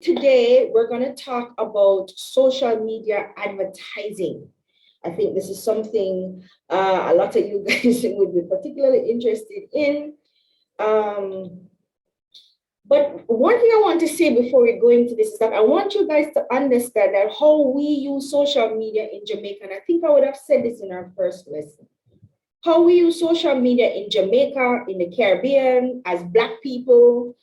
Today, we're going to talk about social media advertising. I think this is something a lot of you guys would be particularly interested in. Um, but one thing I want to say before we go into this is that I want you guys to understand that how we use social media in Jamaica, and I think I would have said this in our first lesson. How we use social media in Jamaica, in the Caribbean, as Black people,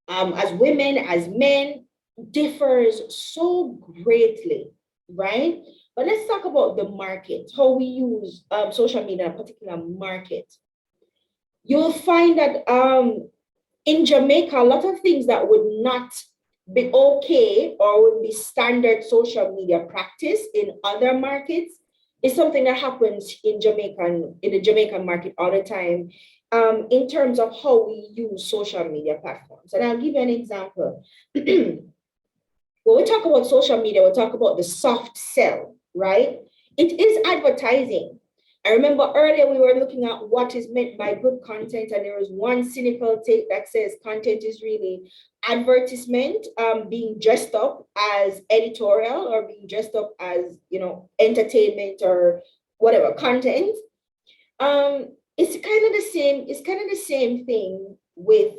as women, as men, differs so greatly, right? But let's talk about the market, how we use social media in a particular market. You'll find that in Jamaica, a lot of things that would not be okay or would be standard social media practice in other markets is something that happens in the Jamaican market all the time, in terms of how we use social media platforms. And I'll give you an example. When we talk about social media, we talk about the soft sell, right? It is advertising. I remember earlier we were looking at what is meant by good content, and there was one cynical take that says content is really advertisement, being dressed up as editorial or being dressed up as, entertainment or whatever content. It's kind of the same. It's kind of the same thing with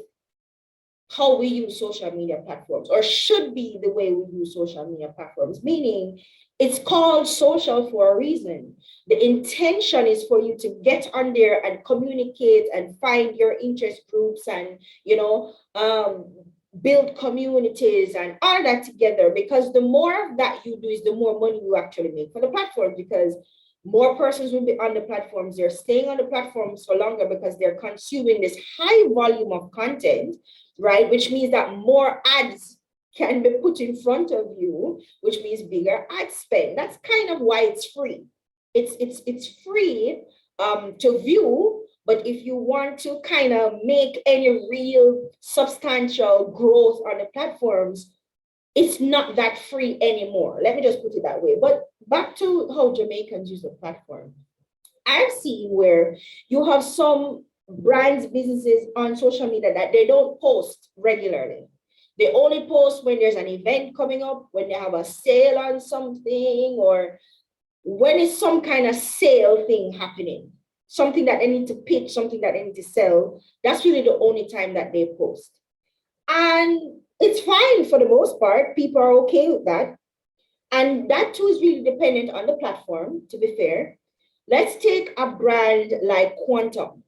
how we use social media platforms, or should be the way we use social media platforms, meaning it's called social for a reason. The intention is for you to get on there and communicate and find your interest groups and, build communities and all that together, because the more of that you do is the more money you actually make for the platform, because more persons will be on the platforms. They're staying on the platforms for longer because they're consuming this high volume of content, right? Which means that more ads can be put in front of you, which means bigger ad spend. That's kind of why it's free. It's free to view, but if you want to kind of make any real substantial growth on the platforms, it's not that free anymore. Let me just put it that way. But back to how Jamaicans use the platform. I've seen where you have some brands, businesses on social media that they don't post regularly. They only post when there's an event coming up, when they have a sale on something, or when it's some kind of sale thing happening, something that they need to pitch, something that they need to sell. That's really the only time that they post. And it's fine for the most part. People are okay with that. And that too is really dependent on the platform, to be fair. Let's take a brand like Quantum,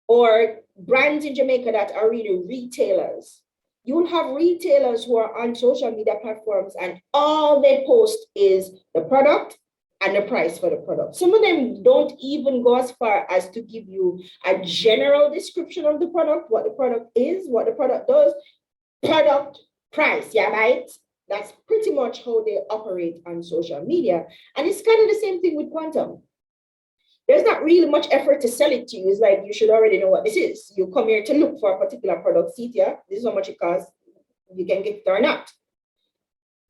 or brands in Jamaica that are really retailers. You'll have retailers who are on social media platforms and all they post is the product and the price for the product. Some of them don't even go as far as to give you a general description of the product, what the product is, what the product does, product, price, yeah, right? That's pretty much how they operate on social media. And it's kind of the same thing with Quantum. There's not really much effort to sell it to you. It's like you should already know what this is. You come here to look for a particular product, see here, this is how much it costs, you can get it or not.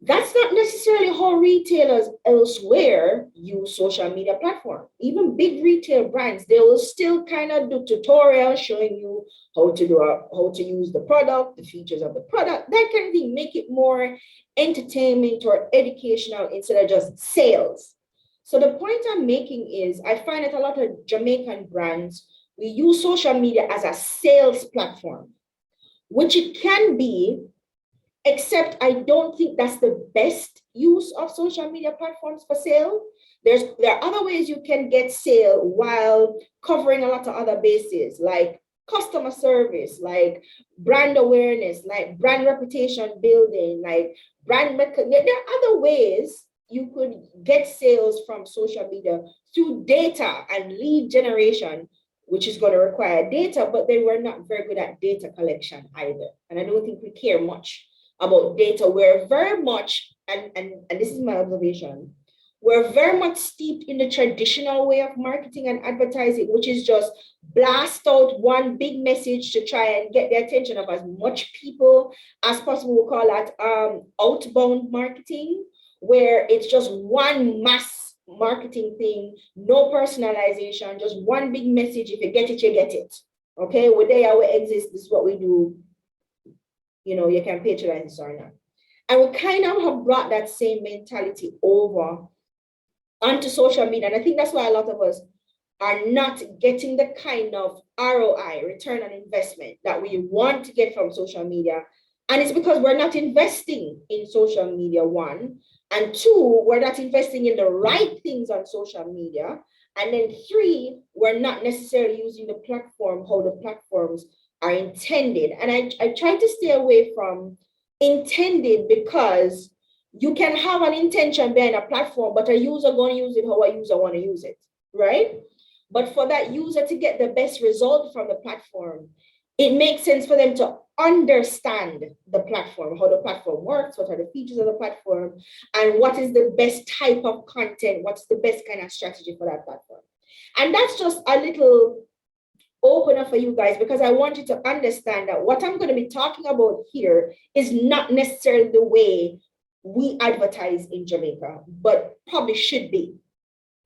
That's not necessarily how retailers elsewhere use social media platform. Even big retail brands, they will still kind of do tutorials showing you how to use the product, the features of the product, that kind of thing. Make it more entertainment or educational instead of just sales. So the point I'm making is I find that a lot of Jamaican brands, we use social media as a sales platform, which it can be, except I don't think that's the best use of social media platforms for sale. There are other ways you can get sale while covering a lot of other bases, like customer service, like brand awareness, like brand reputation building, like brand. There are other ways you could get sales from social media through data and lead generation, which is going to require data, but they were not very good at data collection either. And I don't think we care much about data. We're very much, and this is my observation, we're very much steeped in the traditional way of marketing and advertising, which is just blast out one big message to try and get the attention of as much people as possible. We call that outbound marketing, where it's just one mass marketing thing, no personalization, just one big message. If you get it, you get it. Okay, we're there, we exist, this is what we do. You can patronize this or not. And we kind of have brought that same mentality over onto social media. And I think that's why a lot of us are not getting the kind of ROI, return on investment, that we want to get from social media. And it's because we're not investing in social media, one. And two, we're not investing in the right things on social media. And then three, we're not necessarily using the platform how the platforms are intended. And I try to stay away from intended, because you can have an intention behind a platform, but a user going to use it how a user want to use it, right? But for that user to get the best result from the platform, it makes sense for them to understand the platform, how the platform works, what are the features of the platform, and what is the best type of content, what's the best kind of strategy for that platform. And that's just a little opener for you guys, because I want you to understand that what I'm going to be talking about here is not necessarily the way we advertise in Jamaica, but probably should be.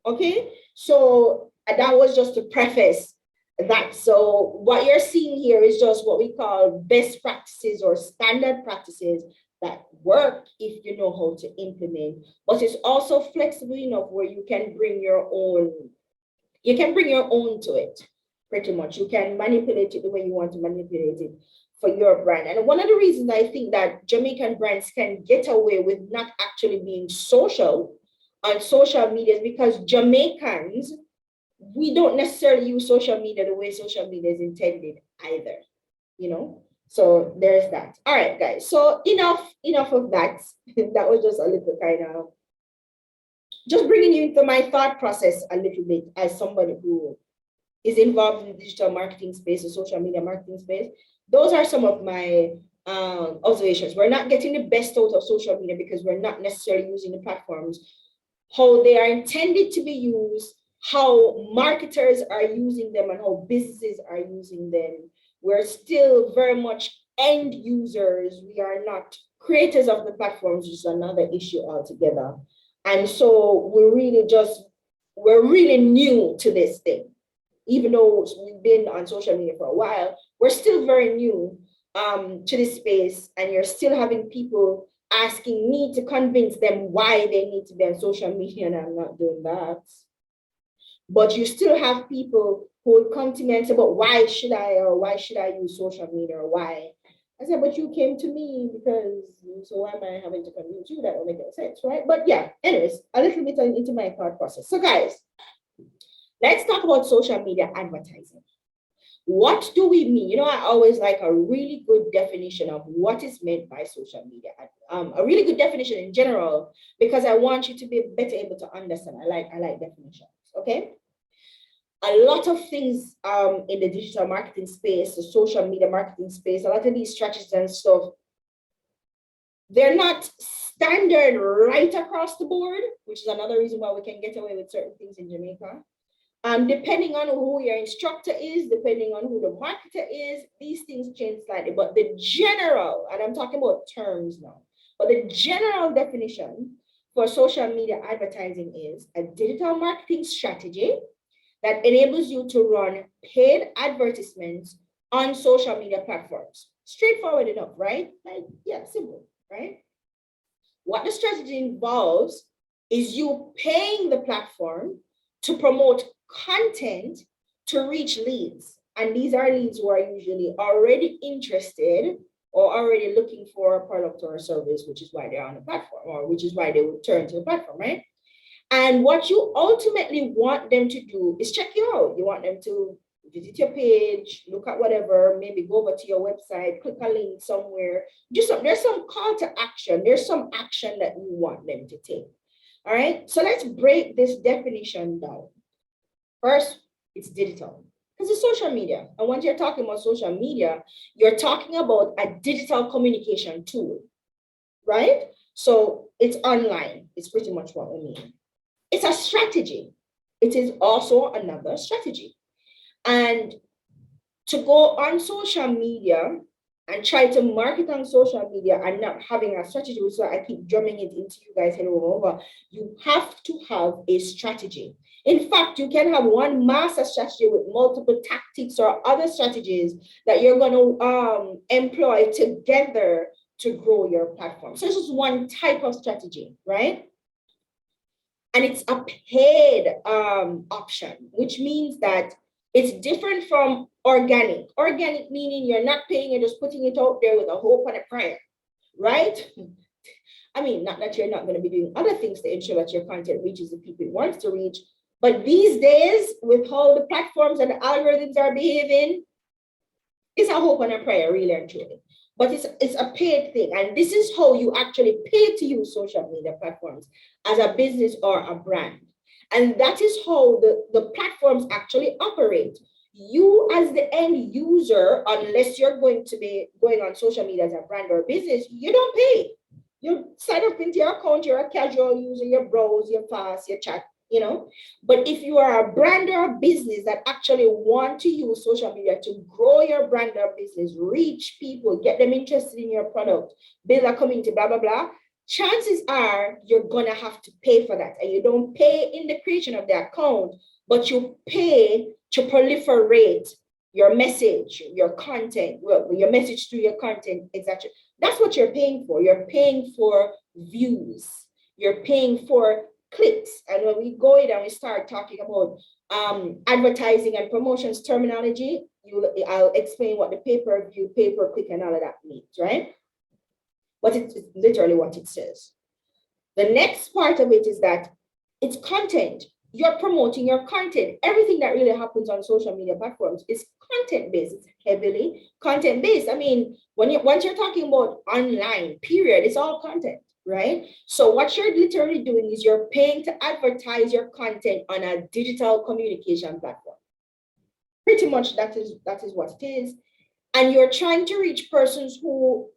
Okay, so that was just to preface that. So what you're seeing here is just what we call best practices or standard practices that work if you know how to implement, but it's also flexible enough where you can bring your own, to it. Pretty much, you can manipulate it the way you want to manipulate it for your brand. And one of the reasons I think that Jamaican brands can get away with not actually being social on social media is because Jamaicans, we don't necessarily use social media the way social media is intended either, you know? So there's that. All right, guys. So enough of that. That was just a little kind of, just bringing you into my thought process a little bit as somebody who is involved in the digital marketing space, the social media marketing space. Those are some of my observations. We're not getting the best out of social media because we're not necessarily using the platforms how they are intended to be used, how marketers are using them, and how businesses are using them. We're still very much end users. We are not creators of the platforms, which is another issue altogether. And so we're really new to this thing. Even though we've been on social media for a while, we're still very new to this space, and you're still having people asking me to convince them why they need to be on social media, and I'm not doing that. But you still have people who will come to me and say, but why should I use social media, or why? I said, but you came to me because, so why am I having to convince you? That will make no sense, right? But yeah, anyways, a little bit into my thought process. So guys, let's talk about social media advertising. What do we mean? You know, I always like a really good definition of what is meant by social media. A really good definition in general, because I want you to be better able to understand. I like definitions, okay? A lot of things in the digital marketing space, the social media marketing space, a lot of these strategies and stuff, they're not standard right across the board, which is another reason why we can get away with certain things in Jamaica. Depending on who your instructor is, depending on who the marketer is, these things change slightly. But the general, and I'm talking about terms now, but the general definition for social media advertising is a digital marketing strategy that enables you to run paid advertisements on social media platforms. Straightforward enough, right? Like, yeah, simple, right? What the strategy involves is you paying the platform to promote content to reach leads. And these are leads who are usually already interested or already looking for a product or a service, which is why they're on the platform, or which is why they would turn to the platform, right? And what you ultimately want them to do is check you out. You want them to visit your page, look at whatever, maybe go over to your website, click a link somewhere. There's some call to action. There's some action that you want them to take. All right, so let's break this definition down. First, it's digital, because it's social media. And when you're talking about social media, you're talking about a digital communication tool, right? So it's online. It's pretty much what we mean. It's a strategy. It is also another strategy. And to go on social media and try to market on social media and not having a strategy, so I keep drumming it into you guys head over, you have to have a strategy. In fact, you can have one master strategy with multiple tactics or other strategies that you're going to employ together to grow your platform. So this is one type of strategy, right? And it's a paid option, which means that it's different from organic. Organic meaning you're not paying, you're just putting it out there with a hope and a prayer, right? I mean, not that you're not going to be doing other things to ensure that your content reaches the people it wants to reach. But these days, with how the platforms and the algorithms are behaving, it's a hope and a prayer, really and truly. But it's a paid thing. And this is how you actually pay to use social media platforms as a business or a brand. And that is how the platforms actually operate. You as the end user, unless you're going to be going on social media as a brand or business, you don't pay. You sign up into your account, you're a casual user, you browse, you fast, you chat, you know. But if you are a brand or a business that actually want to use social media to grow your brand or business, reach people, get them interested in your product, build a community, blah, blah, blah, chances are you're gonna have to pay for that. And you don't pay in the creation of the account, but you pay to proliferate your message, your content, your message through your content, etc. That's what you're paying for. You're paying for views. You're paying for clicks. And when we go in and we start talking about advertising and promotions terminology, I'll explain what the pay-per-view, pay-per-click, and all of that means, right? But it's literally what it says. The next part of it is that it's content. You're promoting your content. Everything that really happens on social media platforms is content-based. It's heavily content-based. I mean, once you're talking about online, period, it's all content, right? So what you're literally doing is you're paying to advertise your content on a digital communication platform. Pretty much that is what it is. And you're trying to reach persons who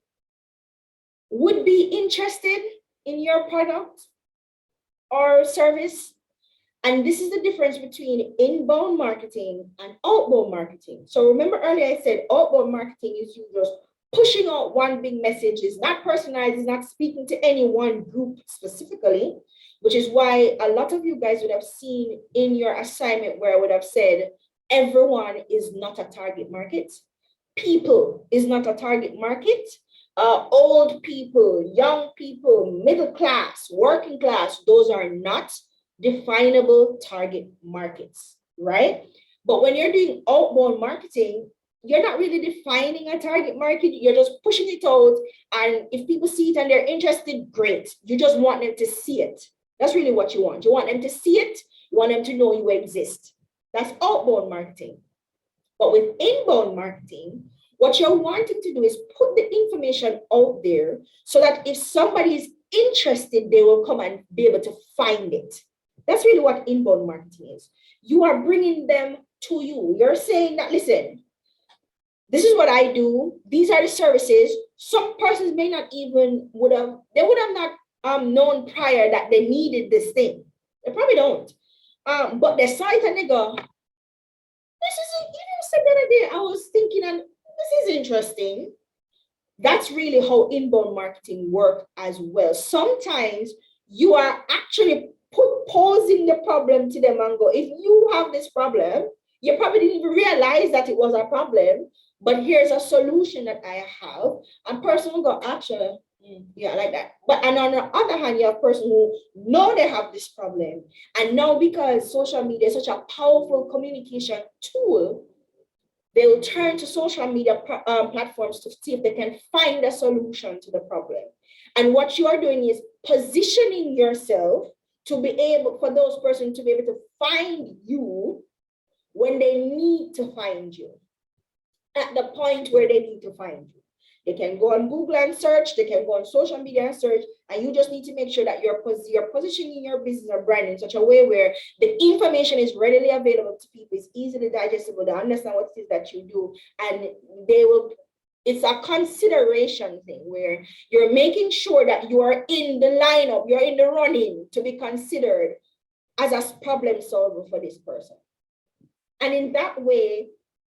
would be interested in your product or service. And this is the difference between inbound marketing and outbound marketing. So remember earlier I said outbound marketing is you just pushing out one big message, is not personalized, is not speaking to any one group specifically, which is why a lot of you guys would have seen in your assignment where I would have said, everyone is not a target market. People is not a target market. Old people, young people, middle class, working class, those are not definable target markets, right? But when you're doing outbound marketing, you're not really defining a target market. You're just pushing it out. And if people see it and they're interested, great. You just want them to see it. That's really what you want. You want them to see it. You want them to know you exist. That's outbound marketing. But with inbound marketing, what you're wanting to do is put the information out there so that if somebody is interested, they will come and be able to find it. That's really what inbound marketing is. You are bringing them to you. You're saying that, listen, this is what I do. These are the services. Some persons may not even would have not known prior that they needed this thing. They probably don't. But they saw it and they go, this is, said the other day, I was thinking, and this is interesting. That's really how inbound marketing works as well. Sometimes you are actually posing the problem to them and go, if you have this problem, you probably didn't even realize that it was a problem, but here's a solution that I have. And person will go, actually, yeah, like that. But and on the other hand, you have a person who know they have this problem. And now because social media is such a powerful communication tool, they will turn to social media platforms to see if they can find a solution to the problem. And what you are doing is positioning yourself to be able, for those persons to be able to find you when they need to find you, at the point where they need to find you. They can go on Google and search, they can go on social media and search, and you just need to make sure that you're positioning your business or brand in such a way where the information is readily available to people, it's easily digestible, they understand what it is that you do, and they will, it's a consideration thing where you're making sure that you are in the lineup, you're in the running to be considered as a problem solver for this person. And in that way,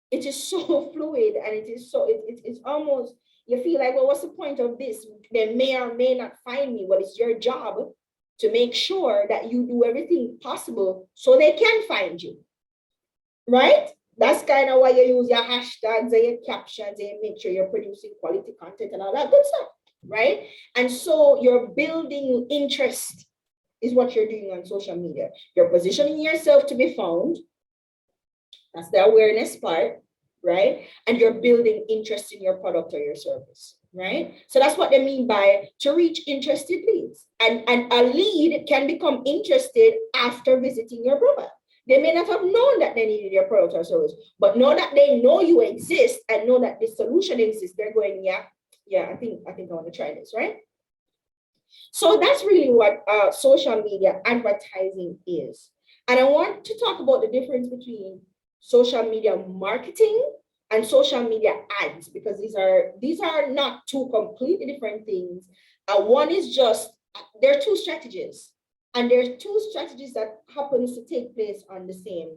it is so fluid and it is so, it's almost, you feel like, well, what's the point of this? They may or may not find me. Well, it's your job to make sure that you do everything possible so they can find you, right? That's kind of why you use your hashtags and your captions and make sure you're producing quality content and all that good stuff. right? And so you're building interest is what you're doing on social media. You're positioning yourself to be found. That's the awareness part, right? And you're building interest in your product or your service, right? So that's what they mean by to reach interested leads. And a lead can become interested after visiting your profile. They may not have known that they needed your product or service, but now that they know you exist and know that this solution exists, they're going, yeah, I think I want to try this, right? So that's really what social media advertising is. And I want to talk about the difference between social media marketing and social media ads, because these are not two completely different things. One is just, there are two strategies, and there's two strategies that happens to take place on the same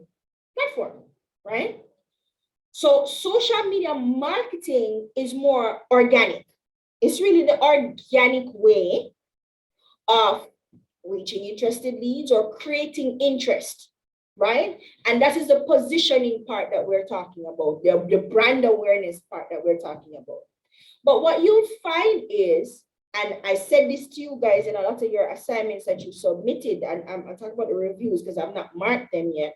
platform, right? So social media marketing is more organic. It's really the organic way of reaching interested leads or creating interest, right? And that is the positioning part that we're talking about, the brand awareness part that we're talking about. But what you'll find is, and I said this to you guys in a lot of your assignments that you submitted, and I'm talking about the reviews because I've not marked them yet,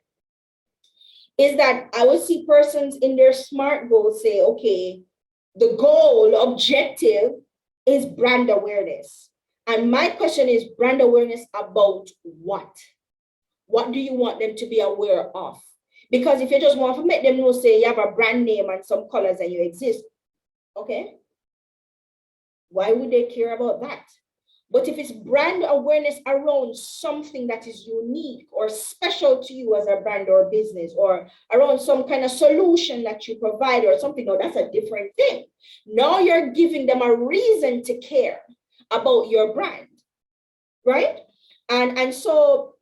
is that I will see persons in their SMART goals say, okay, the goal, objective is brand awareness. And my question is, brand awareness about what? What do you want them to be aware of? Because if you just want to make them know, say you have a brand name and some colors and you exist, okay, why would they care about that? But if it's brand awareness around something that is unique or special to you as a brand or business, or around some kind of solution that you provide or something, no, that's a different thing. Now you're giving them a reason to care about your brand, right? And so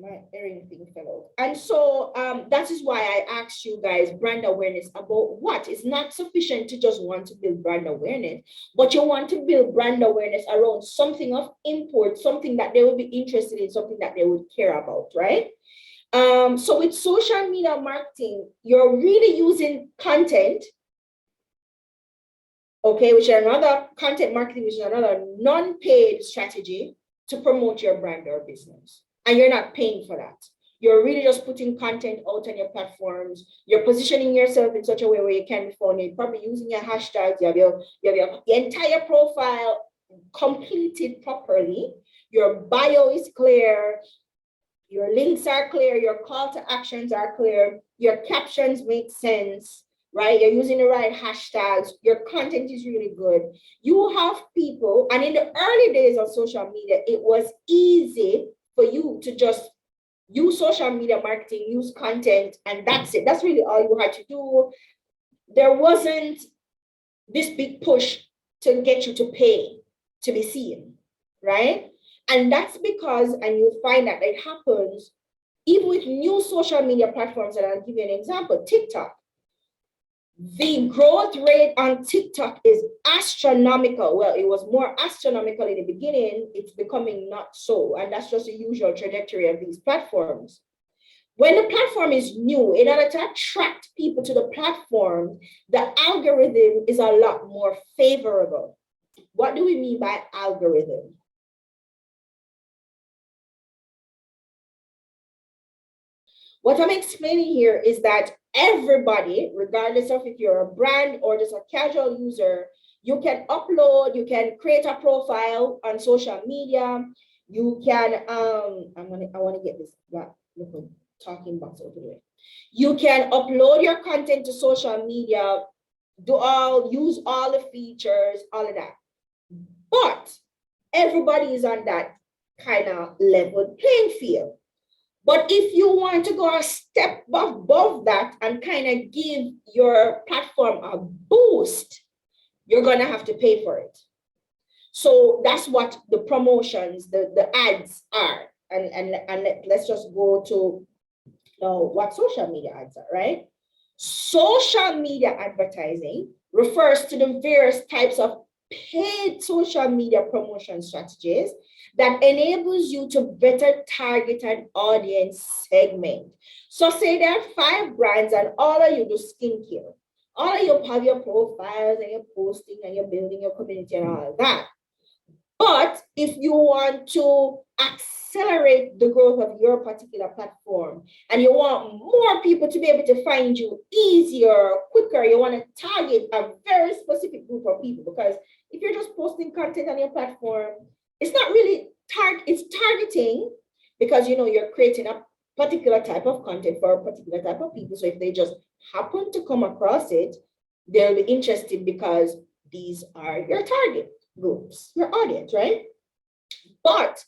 my earring thing fell out. And so that is why I asked you guys brand awareness about what. It's not sufficient to just want to build brand awareness, but you want to build brand awareness around something of import, something that they will be interested in, something that they would care about, right? So with social media marketing, you're really using content, okay, which is another content marketing, which is another non-paid strategy to promote your brand or business. And you're not paying for that. You're really just putting content out on your platforms. You're positioning yourself in such a way where you can be found. You're probably using your hashtags. You have your entire profile completed properly. Your bio is clear. Your links are clear. Your call to actions are clear. Your captions make sense, right? You're using the right hashtags. Your content is really good. You have people, and in the early days of social media, it was easy for you to just use social media marketing, use content, and that's it. That's really all you had to do. There wasn't this big push to get you to pay to be seen, right? And that's because, and you'll find that it happens even with new social media platforms, and I'll give you an example, TikTok. The growth rate on TikTok is astronomical. Well, it was more astronomical in the beginning. It's becoming not so. And that's just the usual trajectory of these platforms. When the platform is new, in order to attract people to the platform, the algorithm is a lot more favorable. What do we mean by algorithm? What I'm explaining here is that everybody, regardless of if you're a brand or just a casual user, you can upload, you can create a profile on social media. You can, I want to get this little talking box over there. You can upload your content to social media, use all the features, all of that. But everybody is on that kind of level playing field. But if you want to go a step above that and kind of give your platform a boost, you're going to have to pay for it. So that's what the promotions, the ads are. And let's just go to what social media ads are, right? Social media advertising refers to the various types of paid social media promotion strategies that enables you to better target an audience segment. So say there are 5 brands and all of you do skincare. All of you have your profiles and you're posting and you're building your community and all that. But if you want to accelerate the growth of your particular platform and you want more people to be able to find you easier, quicker, you want to target a very specific group of people, because if you're just posting content on your platform, it's not really it's targeting, because you're creating a particular type of content for a particular type of people. So if they just happen to come across it, they'll be interested because these are your target groups, your audience, right? But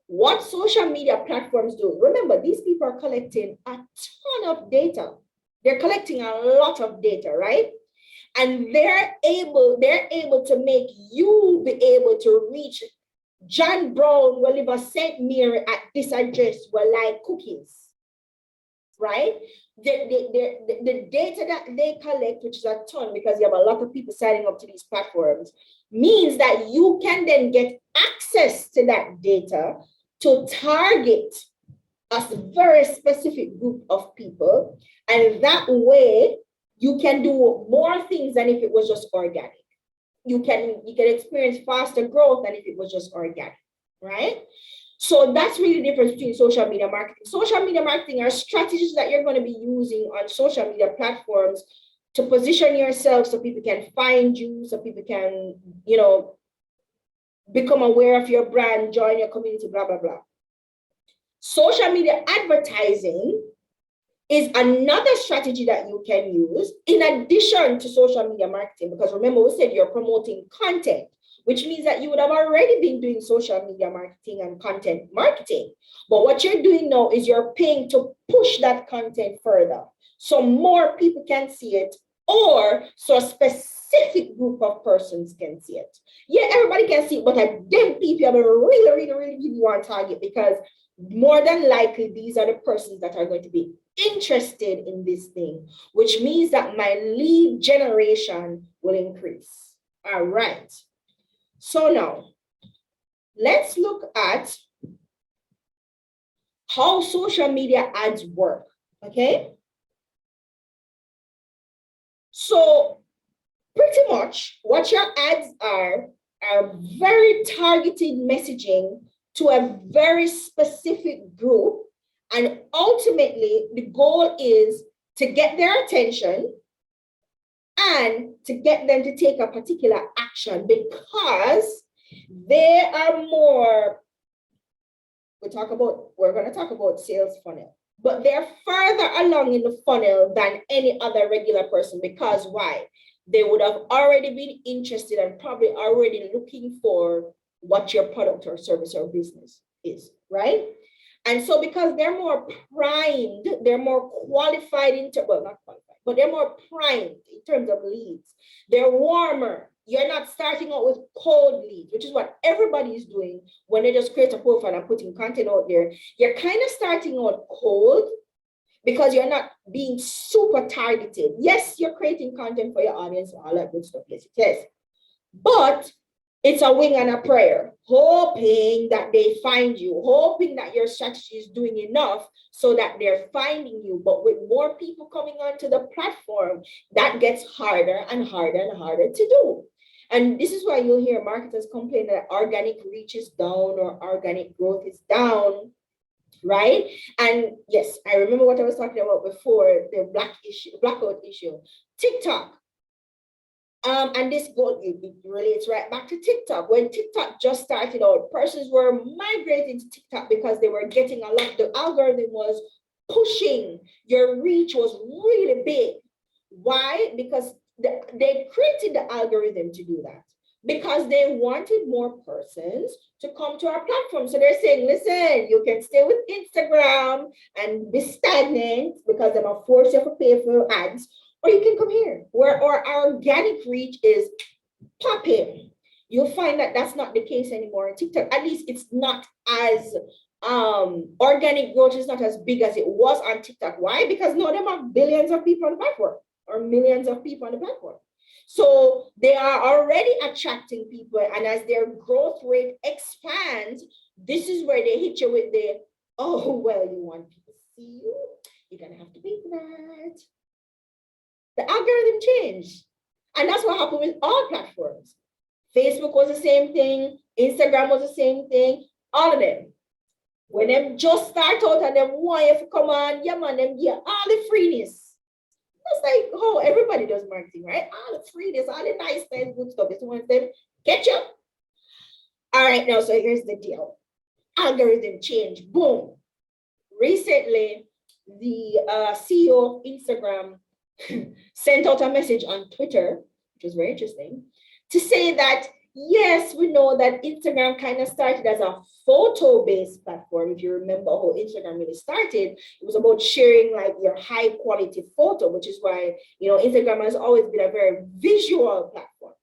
what social media platforms do, remember, these people are collecting a ton of data. They're collecting a lot of data, right? And they're able to make you be able to reach John Brown, Oliver St. Mary at this address were like cookies, right? The data that they collect, which is a ton because you have a lot of people signing up to these platforms, means that you can then get access to that data to target a very specific group of people. And that way you can do more things than if it was just organic. You can experience faster growth than if it was just organic, right? So that's really the difference between social media marketing. Social media marketing are strategies that you're going to be using on social media platforms to position yourself so people can find you, so people can, become aware of your brand, join your community, blah, blah, blah. Social media advertising is another strategy that you can use in addition to social media marketing, because remember, we said you're promoting content, which means that you would have already been doing social media marketing and content marketing. But what you're doing now is you're paying to push that content further so more people can see it, or so a specific group of persons can see it. Yeah, everybody can see it, but them people are really, really, really, really want to target, because more than likely these are the persons that are going to be interested in this thing, which means that my lead generation will increase. All right. So now let's look at how social media ads work. Okay. So pretty much what your ads are very targeted messaging to a very specific group. And ultimately, the goal is to get their attention and to get them to take a particular action, because they are more, we're going to talk about sales funnel, but they're further along in the funnel than any other regular person. Because why? They would have already been interested and probably already looking for what your product or service or business is, right? And so because they're more primed, they're more qualified not qualified, but they're more primed in terms of leads. They're warmer. You're not starting out with cold leads, which is what everybody is doing when they just create a profile and putting content out there. You're kind of starting out cold because you're not being super targeted. Yes, you're creating content for your audience, all that good stuff. Yes, it is. But it's a wing and a prayer, hoping that they find you, hoping that your strategy is doing enough so that they're finding you. But with more people coming onto the platform, that gets harder and harder and harder to do. And this is why you'll hear marketers complain that organic reach is down or organic growth is down, right? And yes, I remember what I was talking about before, the blackout issue. TikTok. And this it relates right back to TikTok. When TikTok just started out, persons were migrating to TikTok because they were getting a lot. The algorithm was pushing. Your reach was really big. Why? Because they created the algorithm to do that, because they wanted more persons to come to our platform. So they're saying, listen, you can stay with Instagram and be stagnant because they're going to force you to pay for ads, or you can come here where our organic reach is popping. You'll find that that's not the case anymore on TikTok. At least it's not as organic growth is not as big as it was on TikTok. Why? Because now them have billions of people on the platform or millions of people on the platform. So they are already attracting people, and as their growth rate expands, this is where they hit you with the, oh, well, you want people to see you, you're gonna have to pay for that. The algorithm changed. And that's what happened with all platforms. Facebook was the same thing. Instagram was the same thing. All of them. When them just start out and them want you to come on, yeah, man, them get all the freeness. That's like, oh, everybody does marketing, right? All the freeness, all the nice, good stuff. It's one of them. Catch up. All right, now, so here's the deal. Algorithm change. Boom. Recently, the CEO of Instagram sent out a message on Twitter, which was very interesting, to say that, yes, we know that Instagram kind of started as a photo-based platform. If you remember how Instagram really started, it was about sharing like your high quality photo, which is why, Instagram has always been a very visual platform.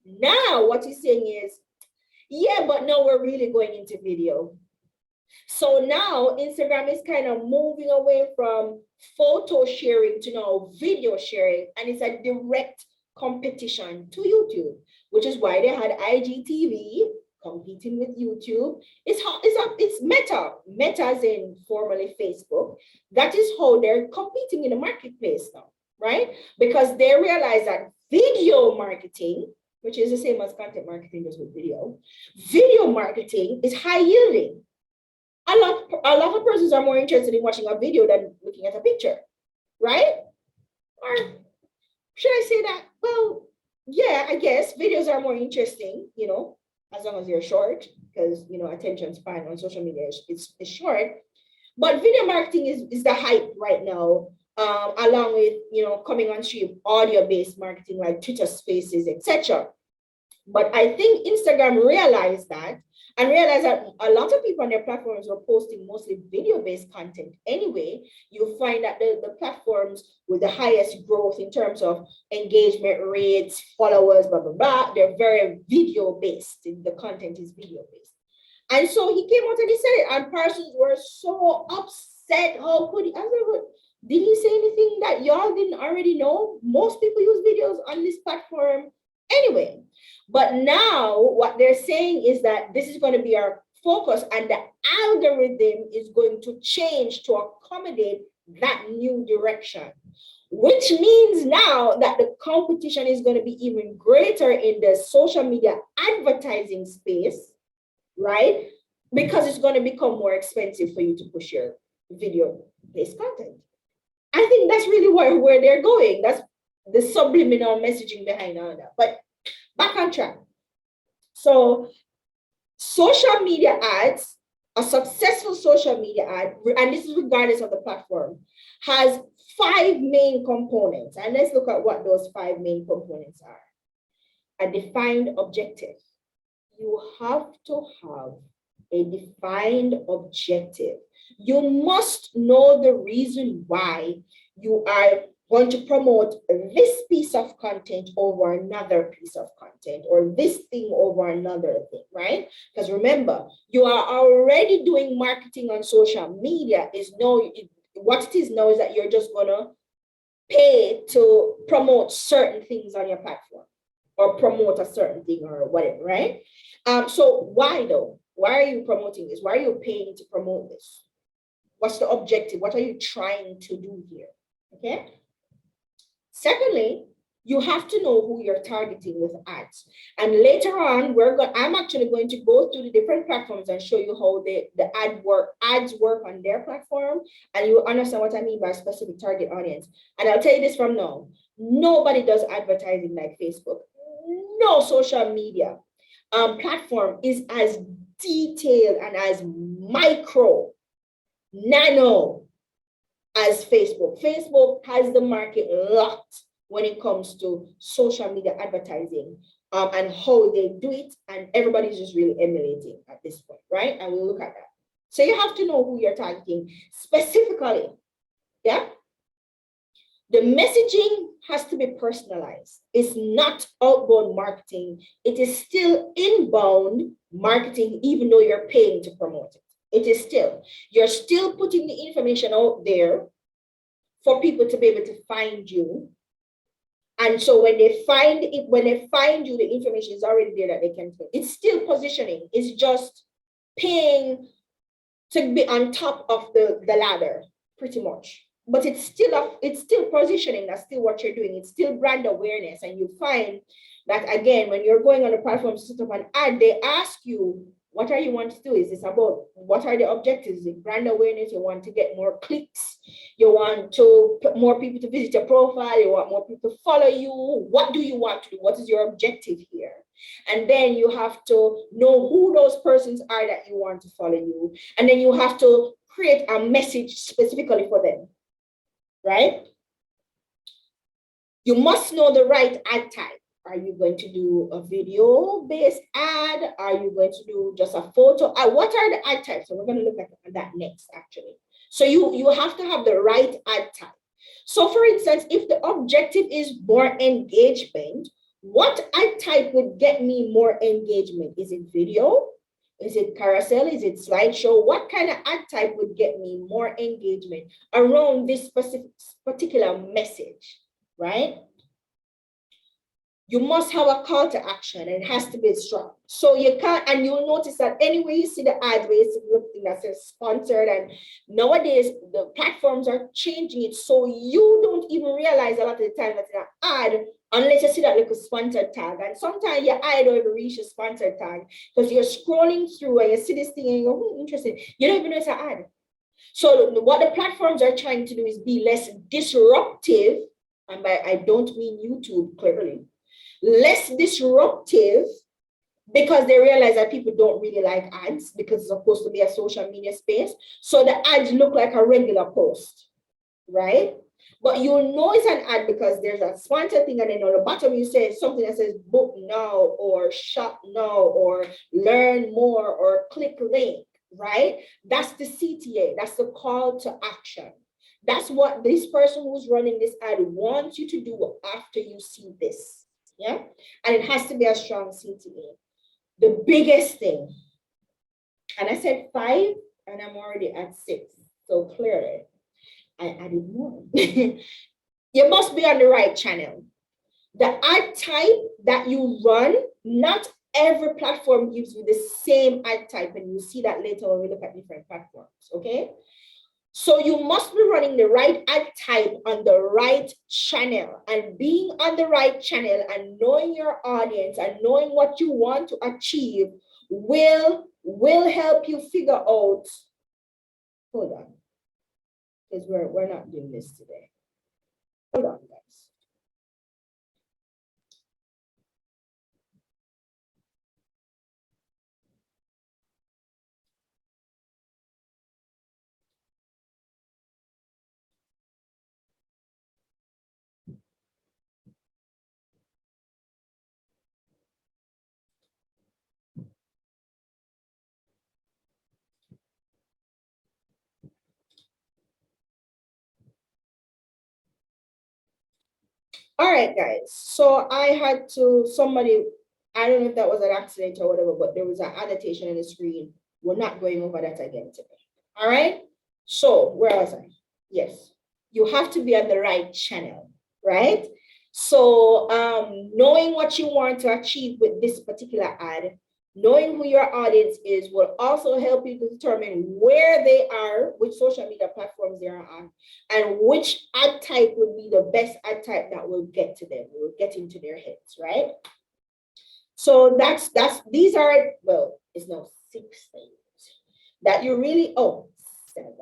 Now, what he's saying is, yeah, but now we're really going into video. So now Instagram is kind of moving away from photo sharing to now video sharing, and it's a direct competition to YouTube, which is why they had IGTV competing with YouTube. It's Meta. Meta as in formerly Facebook. That is how they're competing in the marketplace now, right? Because they realize that video marketing, which is the same as content marketing just with video marketing is high yielding. A lot of persons are more interested in watching a video than looking at a picture, right? Or should I say that? Well, yeah, I guess videos are more interesting, as long as they're short, because, attention span on social media is short. But video marketing is the hype right now, along with, coming on stream audio-based marketing like Twitter Spaces, etc. But I think Instagram realized that and realized that a lot of people on their platforms were posting mostly video-based content anyway. You'll find that the platforms with the highest growth in terms of engagement rates, followers, blah, blah, blah, they're very video-based. The content is video-based. And so he came out and he said it, and persons were so upset. How could he? I said, did he say anything that y'all didn't already know? Most people use videos on this platform anyway. But now what they're saying is that this is going to be our focus, and the algorithm is going to change to accommodate that new direction, which means now that the competition is going to be even greater in the social media advertising space, right? Because it's going to become more expensive for you to push your video-based content. I think that's really where they're going. That's the subliminal messaging behind all that. But back on track. So social media ads, a successful social media ad, and this is regardless of the platform, has 5 main components. And let's look at what those 5 main components are. A defined objective. You have to have a defined objective. You must know the reason why you are going to promote this piece of content over another piece of content, or this thing over another thing, right? Because remember, you are already doing marketing on social media. What it is now is that you're just gonna pay to promote certain things on your platform, or promote a certain thing or whatever, right? So why though? Why are you promoting this? Why are you paying to promote this? What's the objective? What are you trying to do here? Okay. Secondly, you have to know who you're targeting with ads. And later on, I'm actually going to go through the different platforms and show you how the ads work on their platform, and you understand what I mean by specific target audience. And I'll tell you this from now, nobody does advertising like Facebook. No social media platform is as detailed and as nano as Facebook. Facebook has the market locked when it comes to social media advertising and how they do it, and everybody's just really emulating at this point, right? And we'll look at that. So you have to know who you're targeting specifically, yeah? The messaging has to be personalized. It's not outbound marketing. It is still inbound marketing, even though you're paying to promote it. You're still putting the information out there for people to be able to find you. And so when they find you, the information is already there that they can find. It's still positioning. It's just paying to be on top of the ladder, pretty much. but it's still positioning. That's still what you're doing. It's still brand awareness. And you find that again, when you're going on the platform to set up an ad, they ask you, what are you want to do? Is this about, what are the objectives? Is it brand awareness? You want to get more clicks? You want to put more people to visit your profile? You want more people to follow you? What do you want to do? What is your objective here? And then you have to know who those persons are that you want to follow you. And then you have to create a message specifically for them, right? You must know the right ad type. Are you going to do a video-based ad? Are you going to do just a photo? What are the ad types? So we're going to look at that next, actually. So you have to have the right ad type. So for instance, if the objective is more engagement, what ad type would get me more engagement? Is it video? Is it carousel? Is it slideshow? What kind of ad type would get me more engagement around this particular message, right? You must have a call to action, and it has to be strong. So you can't, and you'll notice that anyway you see the ad where you see the thing that says sponsored, and nowadays the platforms are changing it so you don't even realize a lot of the time that it's an ad unless you see that little sponsored tag. And sometimes your eye don't even reach the sponsored tag because you're scrolling through and you see this thing and you go, interesting. You don't even know it's an ad. So what the platforms are trying to do is be less disruptive, and by I don't mean YouTube, clearly. Less disruptive, because they realize that people don't really like ads because it's supposed to be a social media space. So the ads look like a regular post, right? But you'll know it's an ad because there's a sponsor thing, and then on the bottom you say something that says book now or shop now or learn more or click link, right? That's the CTA, that's the call to action. That's what this person who's running this ad wants you to do after you see this. Yeah, and it has to be a strong CTA. The biggest thing, and I said 5, and I'm already at 6. So clearly, I added more. You must be on the right channel. The ad type that you run, not every platform gives you the same ad type, and you'll see that later when we look at different platforms, okay? So you must be running the right ad type on the right channel, and being on the right channel and knowing your audience and knowing what you want to achieve will help you figure out, hold on, because we're not doing this today. Hold on, guys. All right, guys. So I had to, I don't know if that was an accident or whatever, but there was an annotation on the screen. We're not going over that again today. All right. So where was I? Yes. You have to be on the right channel, right? So knowing what you want to achieve with this particular ad, knowing who your audience is will also help you to determine where they are, which social media platforms they are on, and which ad type would be the best ad type that will get to them, will get into their heads, right? So these are, well, it's now 6 things that you really, 7,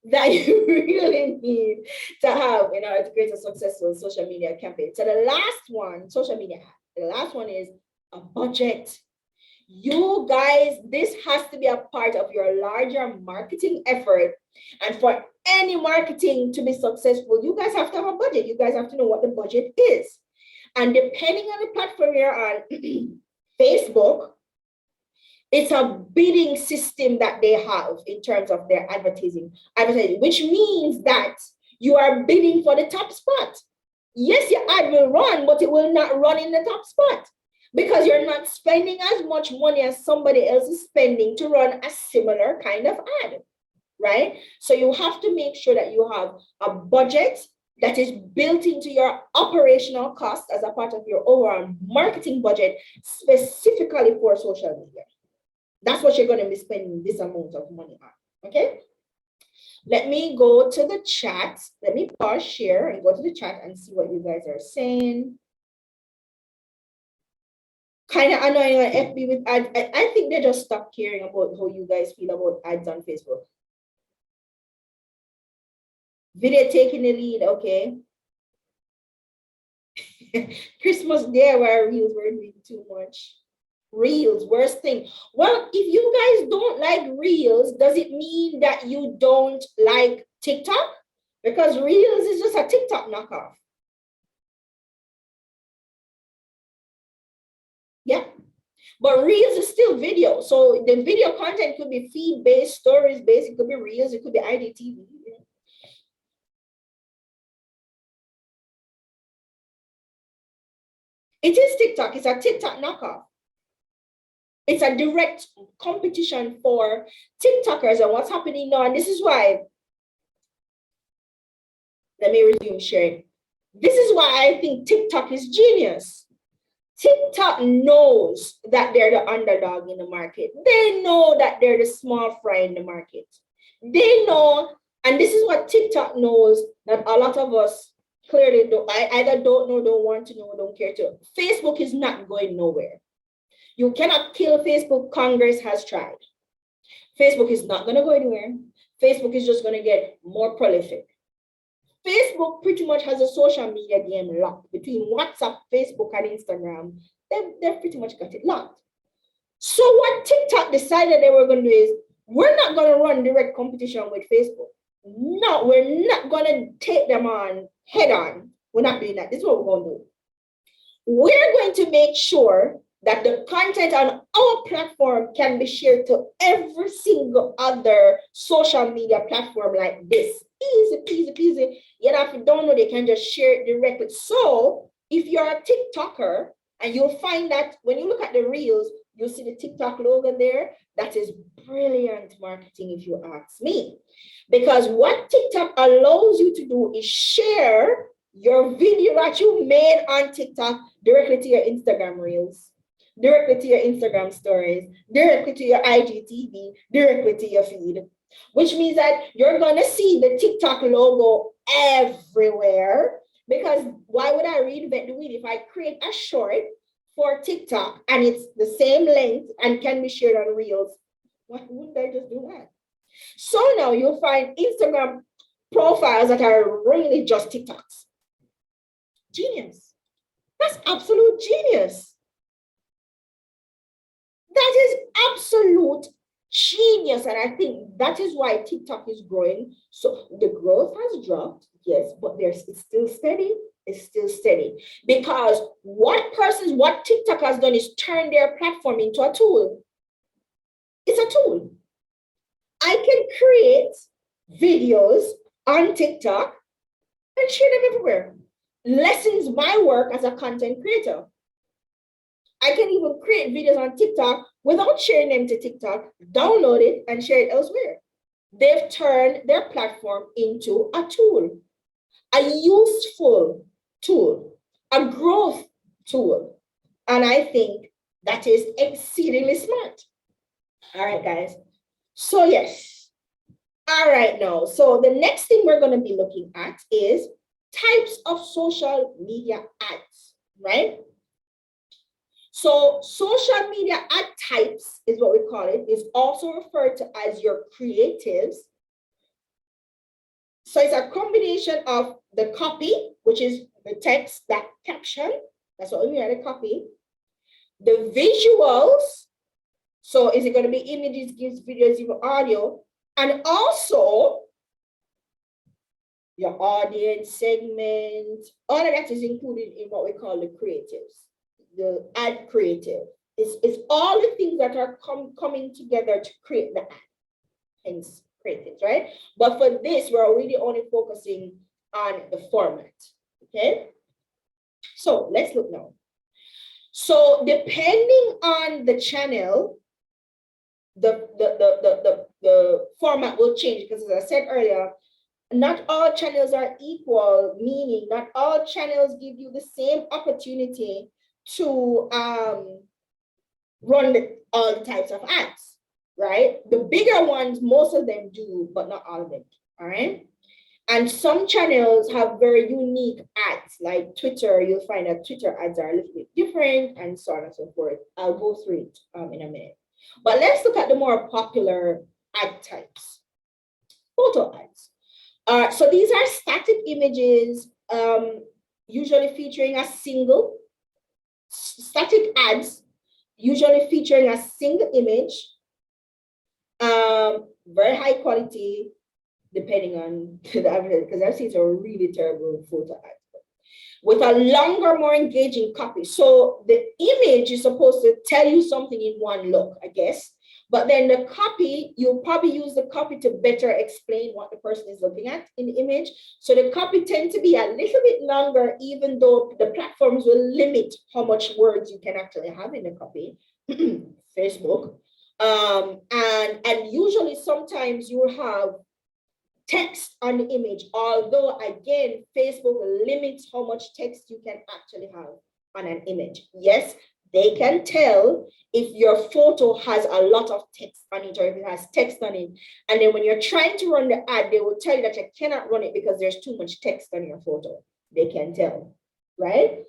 that you really need to have in order to create a successful social media campaign. So the last one, social media ad, the last one is a budget. You guys, this has to be a part of your larger marketing effort. And for any marketing to be successful, you guys have to have a budget. You guys have to know what the budget is. And depending on the platform you're on, Facebook, it's a bidding system that they have in terms of their advertising, which means that you are bidding for the top spot. Yes, your ad will run, but it will not run in the top spot because you're not spending as much money as somebody else is spending to run a similar kind of ad, right? So you have to make sure that you have a budget that is built into your operational cost as a part of your overall marketing budget, specifically for social media. That's what you're going to be spending this amount of money on, okay? Let me go to the chat. Let me pause share and go to the chat and see what you guys are saying. Kind of annoying on FB with ads. I think they just stopped caring about how you guys feel about ads on Facebook. Video taking the lead, okay. Christmas Day where reels were doing too much. Reels, worst thing. Well, if you guys don't like reels, does it mean that you don't like TikTok? Because reels is just a TikTok knockoff. Yeah. But reels is still video. So the video content could be feed-based, stories-based, it could be reels, it could be IGTV. It is TikTok, it's a TikTok knockoff. It's a direct competition for TikTokers and what's happening now. And this is why, let me resume sharing. This is why I think TikTok is genius. TikTok knows that they're the underdog in the market. They know that they're the small fry in the market. They know, and this is what TikTok knows that a lot of us clearly don't, I either don't know, don't want to know, don't care to. Facebook is not going nowhere. You cannot kill Facebook. Congress has tried. Facebook is not going to go anywhere. Facebook is just going to get more prolific. Facebook pretty much has a social media game locked between WhatsApp, Facebook, and Instagram. They've pretty much got it locked. So what TikTok decided they were going to do is, we're not going to run direct competition with Facebook. No, we're not going to take them on head on. We're not doing that. This is what we're going to do. We're going to make sure that the content on our platform can be shared to every single other social media platform like this. Easy peasy peasy. You know, if you don't know, they can just share it directly. So if you're a TikToker, and you'll find that when you look at the reels, you'll see the TikTok logo there. That is brilliant marketing, if you ask me. Because what TikTok allows you to do is share your video that you made on TikTok directly to your Instagram reels, directly to your Instagram stories, directly to your IGTV, directly to your feed, which means that you're going to see the TikTok logo everywhere. Because why would I reinvent the wheel if I create a short for TikTok and it's the same length and can be shared on reels? Why wouldn't I just do that? So now you'll find Instagram profiles that are really just TikToks. Genius. That's absolute genius. That is absolute genius. And I think that is why TikTok is growing. So the growth has dropped, yes, but it's still steady. It's still steady. Because what TikTok has done is turn their platform into a tool. It's a tool. I can create videos on TikTok and share them everywhere. Lessens my work as a content creator. I can even create videos on TikTok without sharing them to TikTok, download it and share it elsewhere. They've turned their platform into a tool, a useful tool, a growth tool. And I think that is exceedingly smart. All right, guys. So yes. All right, now. So the next thing we're going to be looking at is types of social media ads, right? So social media ad types is what we call it, is also referred to as your creatives. So it's a combination of the copy, which is the text, that caption, that's what we mean by the copy, the visuals, so is it going to be images, GIFs, videos, even audio, and also your audience segment, all of that is included in what we call the creatives. The ad creative. It's all the things that are coming together to create the ad, hence creatives, right? But for this, we're really only focusing on the format, okay? So let's look now. So depending on the channel, the format will change, because as I said earlier, not all channels are equal, meaning not all channels give you the same opportunity to run all the types of ads, right? The bigger ones, most of them do, but not all of them all right? And some channels have very unique ads, like Twitter. You'll find that Twitter ads are a little bit different and so on and so forth. I'll go through it in a minute. But let's look at the more popular ad types. Photo ads. So these are static images, usually featuring a single, static ads, usually featuring a single image, very high quality, depending on the advertising, because I've seen some really terrible photo ads, with a longer, more engaging copy. So the image is supposed to tell you something in one look, I guess. But then the copy, you'll probably use the copy to better explain what the person is looking at in the image. So the copy tends to be a little bit longer, even though the platforms will limit how much words you can actually have in the copy. Facebook. And usually sometimes you will have text on the image, although again, Facebook limits how much text you can actually have on an image. Yes, they can tell if your photo has a lot of text on it or if it has text on it. And then when you're trying to run the ad, they will tell you that you cannot run it because there's too much text on your photo. They can tell, right?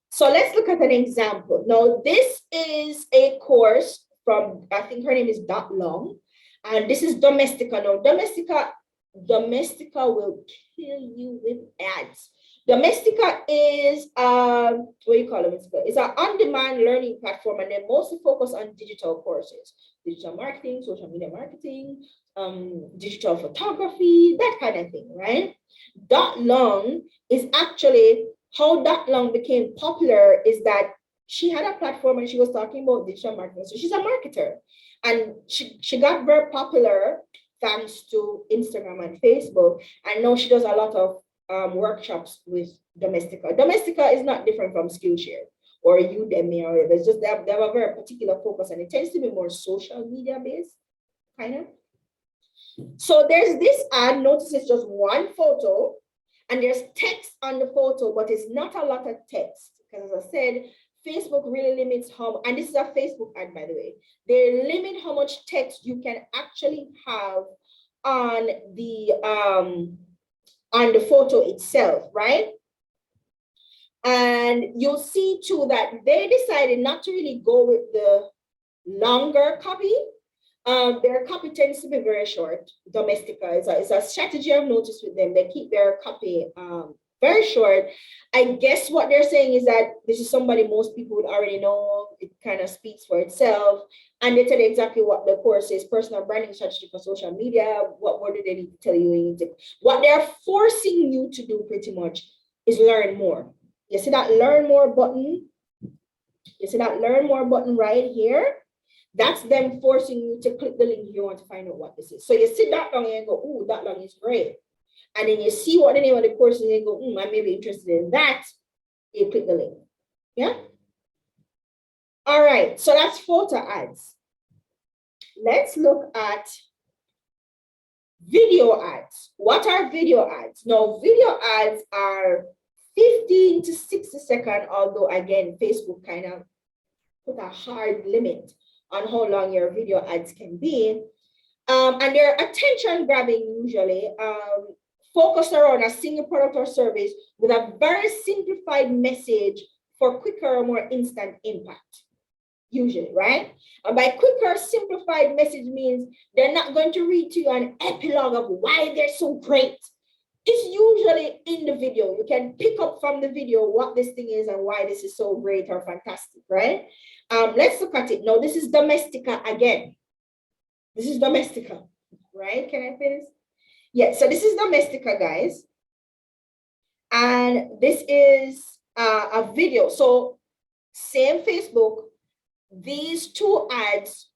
So let's look at an example. Now, this is a course from, I think her name is Dot Long. And this is Domestica. Now, Domestica will kill you with ads. Domestica is, what do you call it? It's an on-demand learning platform, and they mostly focus on digital courses, digital marketing, social media marketing, digital photography, that kind of thing, right? Dot Long is actually, how Dot Long became popular is that she had a platform and she was talking about digital marketing. So she's a marketer. And she got very popular thanks to Instagram and Facebook. And now she does a lot of workshops with Domestica. Domestica is not different from Skillshare or Udemy or whatever. It's just they have a very particular focus, and it tends to be more social media based, kind of. So there's this ad. Notice it's just one photo, and there's text on the photo, but it's not a lot of text. Because as I said, Facebook really limits how, and this is a Facebook ad, by the way, they limit how much text you can actually have on the photo itself, right? And you'll see too that they decided not to really go with the longer copy. Their copy tends to be very short. Domestica is a strategy I've noticed with them. They keep their copy very short. I guess what they're saying is that this is somebody most people would already know. It kind of speaks for itself. And they tell you exactly what the course is: personal branding strategy for social media. What word do they need to tell you? What they're forcing you to do pretty much is learn more. You see that learn more button? You see that learn more button right here? That's them forcing you to click the link if you want to find out what this is. So you sit that long and go, oh, that long is great. And then you see what the name of the course is and you go, I may be interested in that. You click the link. Yeah? All right, so that's photo ads. Let's look at video ads. What are video ads? Now, video ads are 15 to 60 seconds, although again, Facebook kind of put a hard limit on how long your video ads can be. And they're attention grabbing usually, focused around a single product or service with a very simplified message for quicker or more instant impact, usually, right? And by quicker, simplified message means they're not going to read to you an epilogue of why they're so great. It's usually in the video. You can pick up from the video what this thing is and why this is so great or fantastic, right? Let's look at it. Now, this is Domestica again. This is Domestica, right? Can I finish? Yeah, so this is Domestica, guys. And this is a video. So same Facebook, these two ads,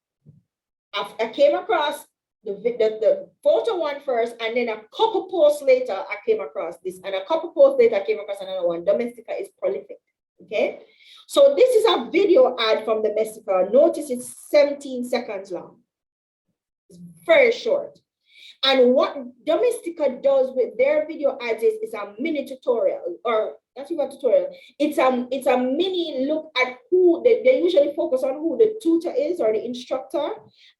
I came across the photo one first, and then a couple posts later, I came across this, and a couple posts later, I came across another one. Domestica is prolific, okay? So this is a video ad from Domestica. Notice it's 17 seconds long. It's very short. And what Domestika does with their video ads is a mini tutorial, or not even a tutorial. It's a mini look at who they usually focus on who the tutor is or the instructor,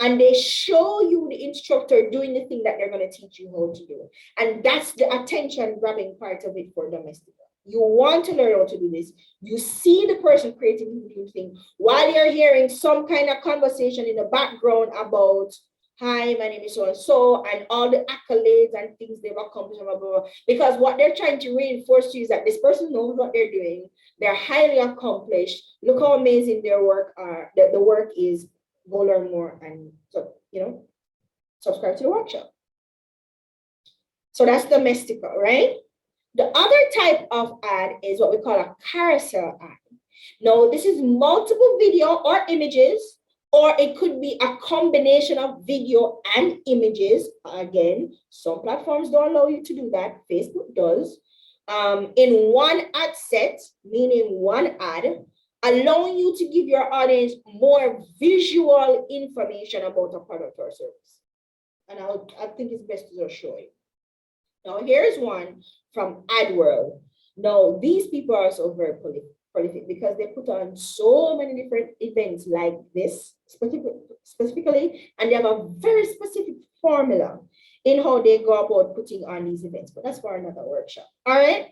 and they show you the instructor doing the thing that they're going to teach you how to do. And that's the attention grabbing part of it for Domestika. You want to learn how to do this. You see the person creating the thing while you're hearing some kind of conversation in the background about, hi, my name is so and so, and all the accolades and things they've accomplished, blah, blah, blah. Because what they're trying to reinforce to you is that this person knows what they're doing. They're highly accomplished. Look how amazing their work are. That the work is. Go learn more and so subscribe to the workshop. So that's Domestika, right? The other type of ad is what we call a carousel ad. Now, this is multiple video or images, or it could be a combination of video and images. Again, some platforms don't allow you to do that. Facebook does. In one ad set, meaning one ad, allowing you to give your audience more visual information about a product or service. And I think it's best to just show you. Now, here's one from AdWorld. Now, these people are also very prolific because they put on so many different events like this specifically, and they have a very specific formula in how they go about putting on these events, but that's for another workshop. All right.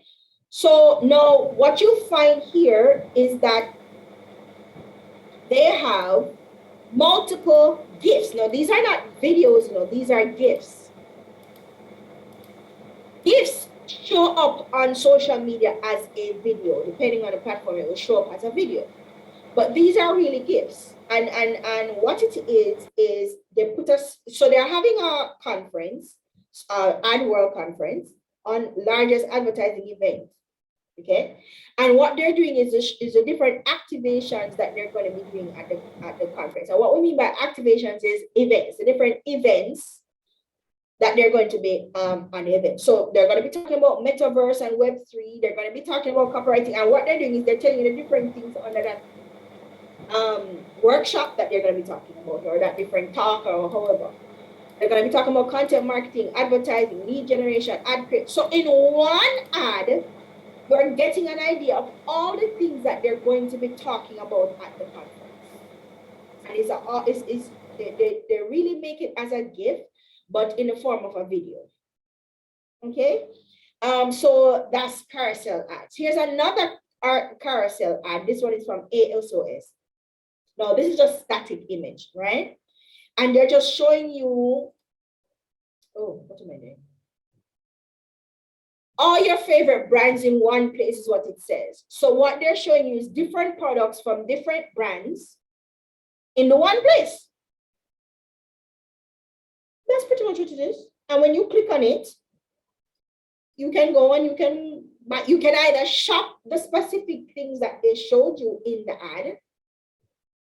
So now what you find here is that they have multiple GIFs. Now, these are not videos, these are GIFs. GIFs show up on social media as a video. Depending on the platform, it will show up as a video. But these are really GIFs. And what it is they put us, so they're having a conference, AdWorld conference, on largest advertising event. Okay, and what they're doing is the different activations that they're going to be doing at the conference. And what we mean by activations is events, the different events that they're going to be on the event. So they're going to be talking about metaverse and Web3. They're going to be talking about copywriting, and what they're doing is they're telling you the different things under that workshop that they're going to be talking about, or that different talk, or however. They're going to be talking about content marketing, advertising, lead generation, ad creation. So in one ad, we're getting an idea of all the things that they're going to be talking about at the conference. And they really make it as a gift, but in the form of a video. Okay, so that's carousel ads. Here's another carousel ad. This one is from ASOS. Now, this is just static image, right? And they're just showing you, oh, what am I doing? All your favorite brands in one place is what it says. So what they're showing you is different products from different brands in the one place. That's pretty much what it is. And when you click on it, you can go and you can either shop the specific things that they showed you in the ad,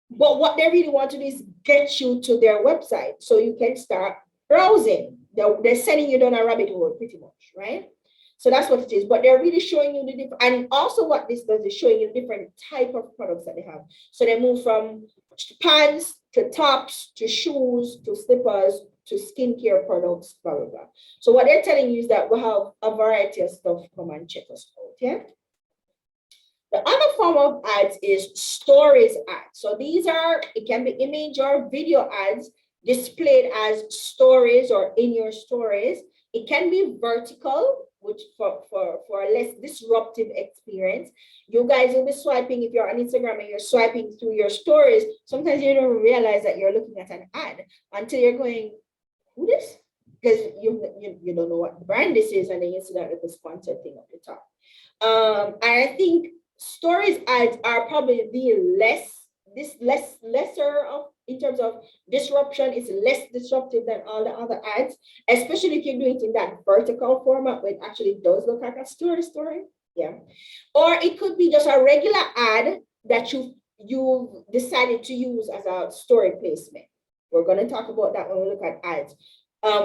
but what they really want to do is get you to their website so you can start browsing. They're sending you down a rabbit hole pretty much, right? So that's what it is. But they're really showing you the different, and also what this does is showing you different type of products that they have. So they move from pants to tops to shoes to slippers to skincare products, blah, blah, blah. So what they're telling you is that we have a variety of stuff. Come and check us out, yeah? The other form of ads is stories ads. So these are, it can be image or video ads displayed as stories or in your stories. It can be vertical, which for a less disruptive experience. You guys will be swiping, if you're on Instagram and you're swiping through your stories, sometimes you don't realize that you're looking at an ad until you're going, who this? Because you don't know what brand this is, and then you see that little sponsored thing up the top. And I think stories ads are probably the lesser of, in terms of disruption, it's less disruptive than all the other ads, especially if you're doing it in that vertical format where it actually does look like a story. Yeah. Or it could be just a regular ad that you decided to use as a story placement. We're going to talk about that when we look at ads.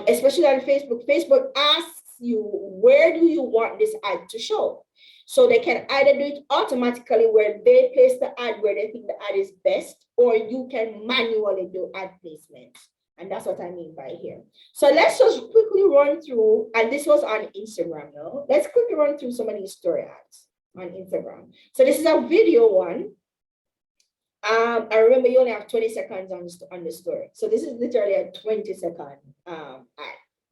Especially on Facebook. Facebook asks you, where do you want this ad to show? So they can either do it automatically where they place the ad where they think the ad is best, or you can manually do ad placement And that's what I mean by here. So let's just quickly run through, and this was on Instagram, no? Let's quickly run through some of these story ads on Instagram. So this is a video one. I remember you only have 20 seconds on the story. So this is literally a 20-second ad,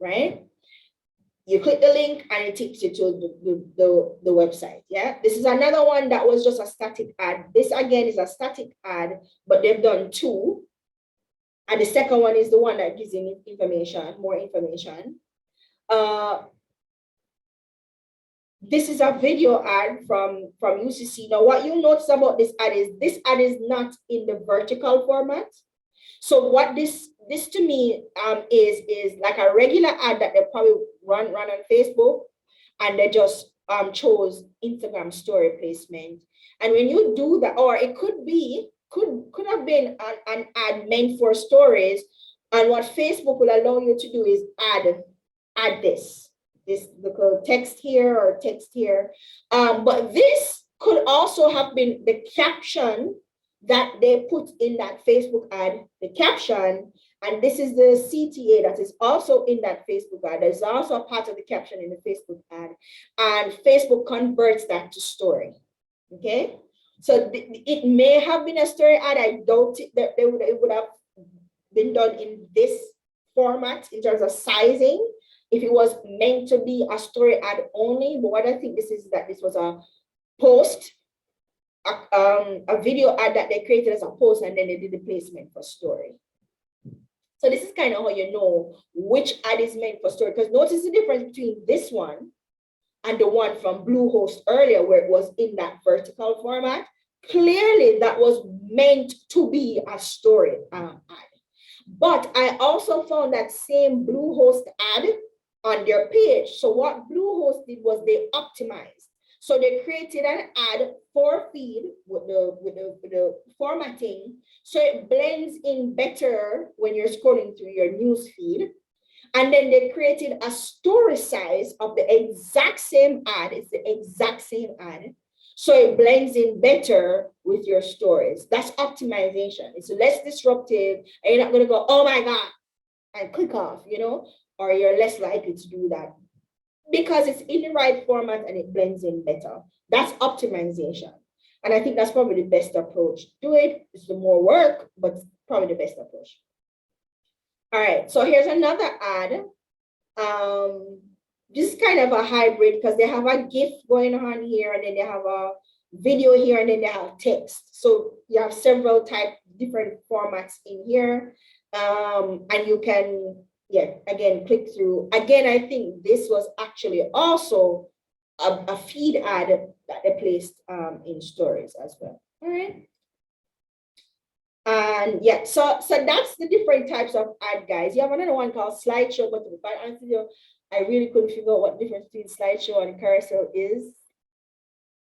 right? You click the link and it takes you to the website. Yeah. This is another one that was just a static ad. This again is a static ad, but they've done two. And the second one is the one that gives you information, more information. This is a video ad from UCC. Now, what you notice about this ad is not in the vertical format. So what this to me is like a regular ad that they probably run on Facebook, and they just chose Instagram story placement. And when you do that, or it could have been an ad meant for stories, and what Facebook will allow you to do is add this little text here or text here. But this could also have been the caption that they put in that Facebook ad, the caption, and this is the CTA that is also in that Facebook ad. There's also a part of the caption in the Facebook ad, and Facebook converts that to story. Okay, so it may have been a story ad. I doubt it that it would have been done in this format in terms of sizing, if it was meant to be a story ad only. But what I think this is that this was a post, a video ad that they created as a post, and then they did the placement for story. So this is kind of how you know which ad is meant for story, because notice the difference between this one and the one from Bluehost earlier, where it was in that vertical format. Clearly that was meant to be a story ad. But I also found that same Bluehost ad on their page. So what Bluehost did was they optimized. So they created an ad for feed with the formatting, so it blends in better when you're scrolling through your news feed. And then they created a story size of the exact same ad. It's the exact same ad, so it blends in better with your stories. That's optimization. It's less disruptive, and you're not going to go, oh my God, and click off, or you're less likely to do that, because it's in the right format and it blends in better. That's optimization. And I think that's probably the best approach. Do it. It's the more work, but probably the best approach. All right, so here's another ad. This is kind of a hybrid, because they have a GIF going on here, and then they have a video here, and then they have text. So you have several different formats in here. And you can, again, click through. Again, I think this was actually also a feed ad that they placed in stories as well. All right. And so that's the different types of ad, guys. You have another one called slideshow, but honestly, I really couldn't figure out what the difference between slideshow and carousel is.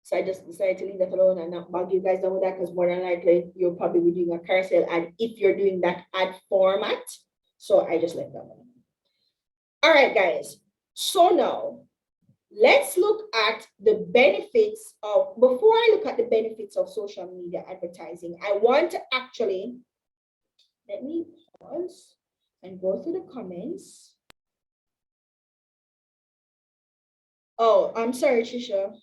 So I just decided to leave that alone and not bug you guys down with that, because more than likely you'll probably be doing a carousel ad if you're doing that ad format. So I just left that one. All right, guys. So now let's look at the benefits of, before I look at the benefits of social media advertising, I want to actually, let me pause and go through the comments. Oh, I'm sorry, Trisha.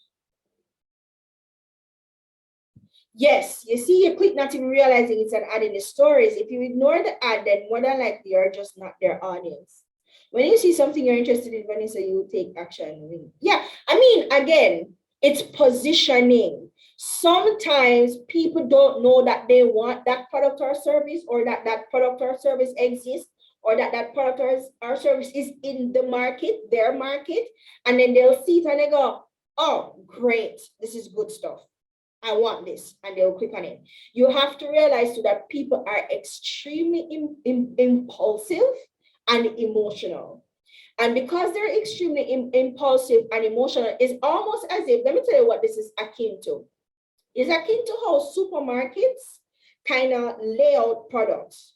Yes, you see, you click not even realizing it's an ad in the stories. If you ignore the ad, then more than likely you're just not their audience. When you see something you're interested in, Vanessa, you take action. Yeah, I mean, again, it's positioning. Sometimes people don't know that they want that product or service, or that product or service exists, or that product or service is in the market, their market, and then they'll see it and they go, oh, great, this is good stuff. I want this, and they'll click on it. You have to realize too that people are extremely impulsive and emotional. And because they're extremely impulsive and emotional, it's almost as if, let me tell you what this is akin to. It's akin to how supermarkets kind of lay out products.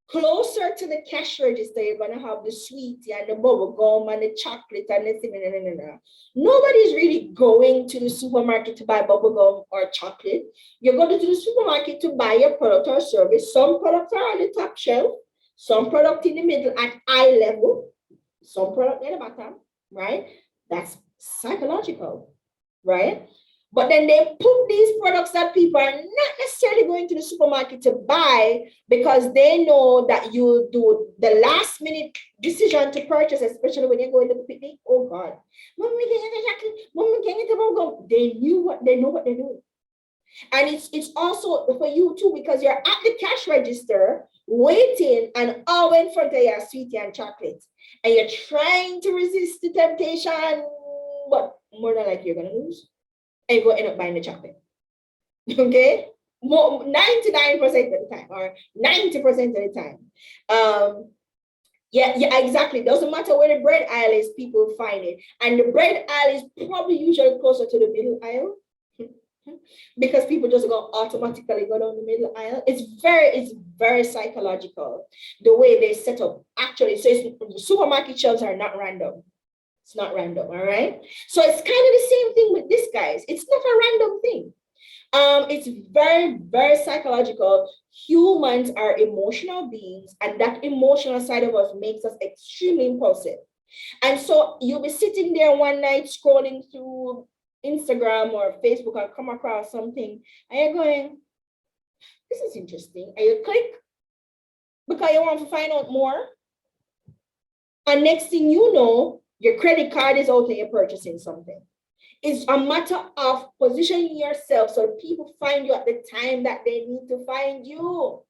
Closer to the cash register, you're going to have the sweetie and the bubble gum and the chocolate and the thing. Nobody's really going to the supermarket to buy bubble gum or chocolate. You're going to the supermarket to buy your product or service. Some products are on the top shelf, some product in the middle at eye level, some product at the bottom, right? That's psychological, right? But then they put these products that people are not necessarily going to the supermarket to buy because they know that you do the last minute decision to purchase, especially when you're going to the picnic. Oh God, Mommy, can you get a jacket? Mommy, can you get a gum? They know what they're doing. And it's also for you too, because you're at the cash register waiting and all in front of your sweetie and chocolate. And you're trying to resist the temptation, but more than likely you're gonna lose. And you're gonna end up buying the chocolate. Okay? More 99% of the time, or 90% of the time. Yeah, exactly. Doesn't matter where the bread aisle is, people find it. And the bread aisle is probably usually closer to the middle aisle. Because people just go automatically go down the middle aisle. It's very psychological the way they set up. Actually, so the supermarket shelves are not random. It's not random, all right? So it's kind of the same thing with this, guys. It's not a random thing. It's very psychological. Humans are emotional beings, and that emotional side of us makes us extremely impulsive. And so you'll be sitting there one night scrolling through Instagram or Facebook and come across something, and you're going, this is interesting. And you click because you want to find out more. And next thing you know, your credit card is out and you're purchasing something. It's a matter of positioning yourself so people find you at the time that they need to find you.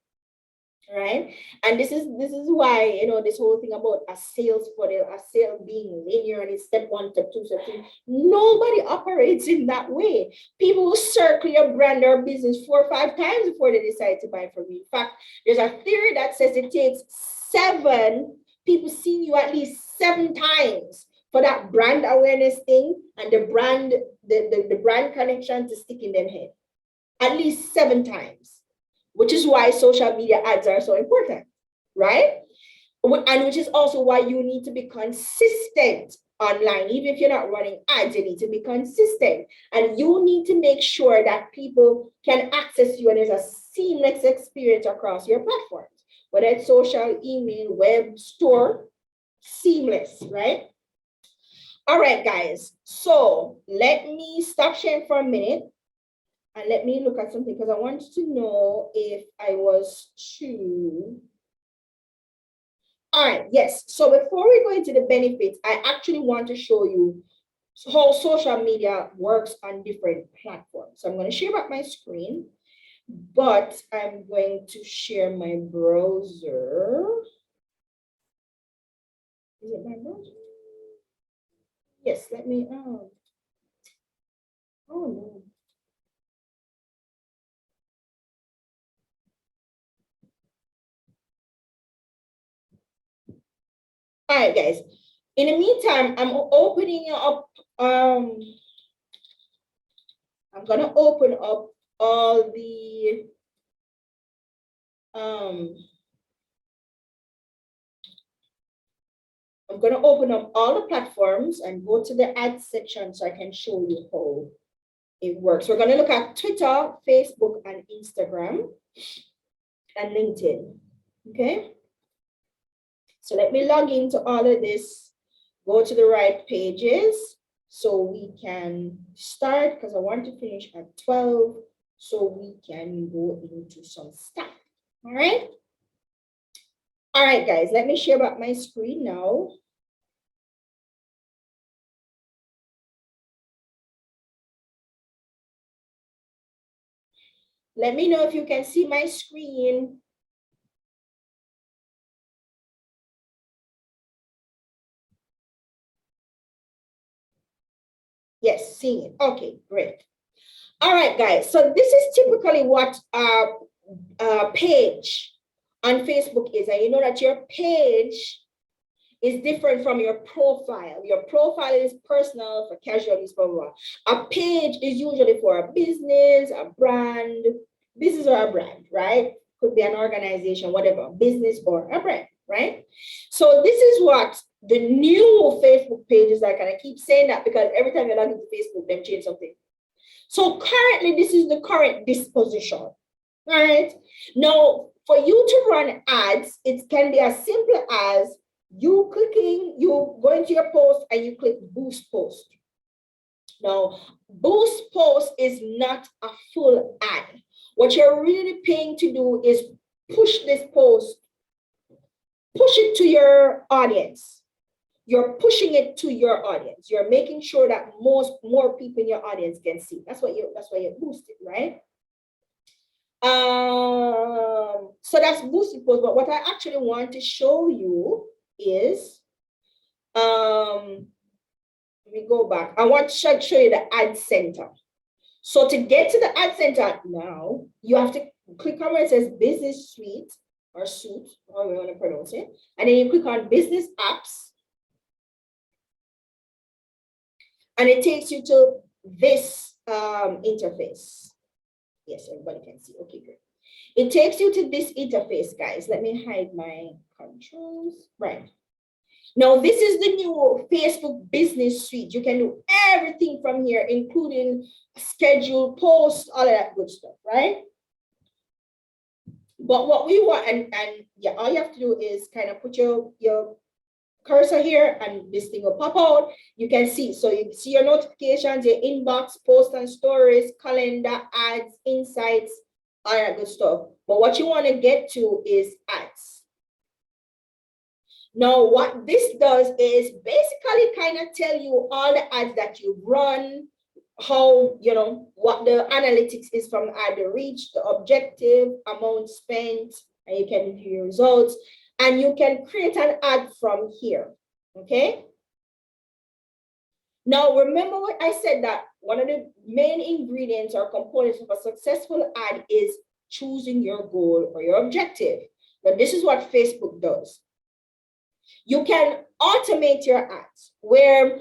Right? And this is why, this whole thing about a sales funnel, a sale being linear and it's step 1, step 2, step 3. Nobody operates in that way. People will circle your brand or business 4 or 5 times before they decide to buy from you. In fact, there's a theory that says it takes 7 people seeing you at least 7 times for that brand awareness thing and the brand connection to stick in their head. At least 7 times. Which is why social media ads are so important, right? And which is also why you need to be consistent online. Even if you're not running ads, you need to be consistent. And you need to make sure that people can access you and there's a seamless experience across your platforms. Whether it's social, email, web, store, seamless, right? All right, guys. So let me stop sharing for a minute. And let me look at something because I want to know if I was true. All right, yes. So before we go into the benefits, I actually want to show you how social media works on different platforms. So I'm going to share back my screen, but I'm going to share my browser. Is it my browser? Yes, let me, oh no. All right, guys. In the meantime, I'm opening up, I'm going to open up all the, I'm going to open up all the platforms and go to the ad section so I can show you how it works. We're going to look at Twitter, Facebook, and Instagram, and LinkedIn. Okay. So let me log into all of this, go to the right pages so we can start because I want to finish at 12 so we can go into some stuff. All right. All right, guys, let me share back my screen now. Let me know if you can see my screen. Yes, seeing it. Okay, great. All right, guys. So this is typically what page on Facebook is. And you know that your page is different from your profile. Your profile is personal, for casual use, blah, blah, blah. A page is usually for a business, a brand, business or a brand, right? Could be an organization, whatever, business or a brand, right? So this is what the new Facebook pages are. And I keep saying that because every time you log into Facebook, them change something. So currently, this is the current disposition. All right. Now, For you to run ads, it can be as simple as you go into your post and you click boost post. Now, boost post is not a full ad. What you're really paying to do is push this post, push it to your audience. You're pushing it to your audience. You're making sure that more people in your audience can see. That's why you boost it, right? So that's boosted post. But what I actually want to show you is, let me go back. I want to show you the ad center. So to get to the ad center now, you have to click on where it says business suite or suite, however you want to pronounce it. And then you click on business apps. And it takes you to this interface. Yes, everybody can see. Okay, great. It takes you to this interface, guys. Let me hide my controls. Right. Now, this is the new Facebook Business Suite. You can do everything from here, including schedule, posts, all of that good stuff, right? But what we want, and yeah, all you have to do is kind of put your cursor here and this thing will pop out. You can see, so you see your notifications, your inbox, posts and stories, calendar, ads, insights, all that good stuff. But what you want to get to is ads. Now, what this does is basically kind of tell you all the ads that you've run, how, you know, what the analytics is from ad reach, the objective, amount spent, and you can view your results. And you can create an ad from here, okay? Now, remember what I said, that one of the main ingredients or components of a successful ad is choosing your goal or your objective. Now, this is what Facebook does. You can automate your ads where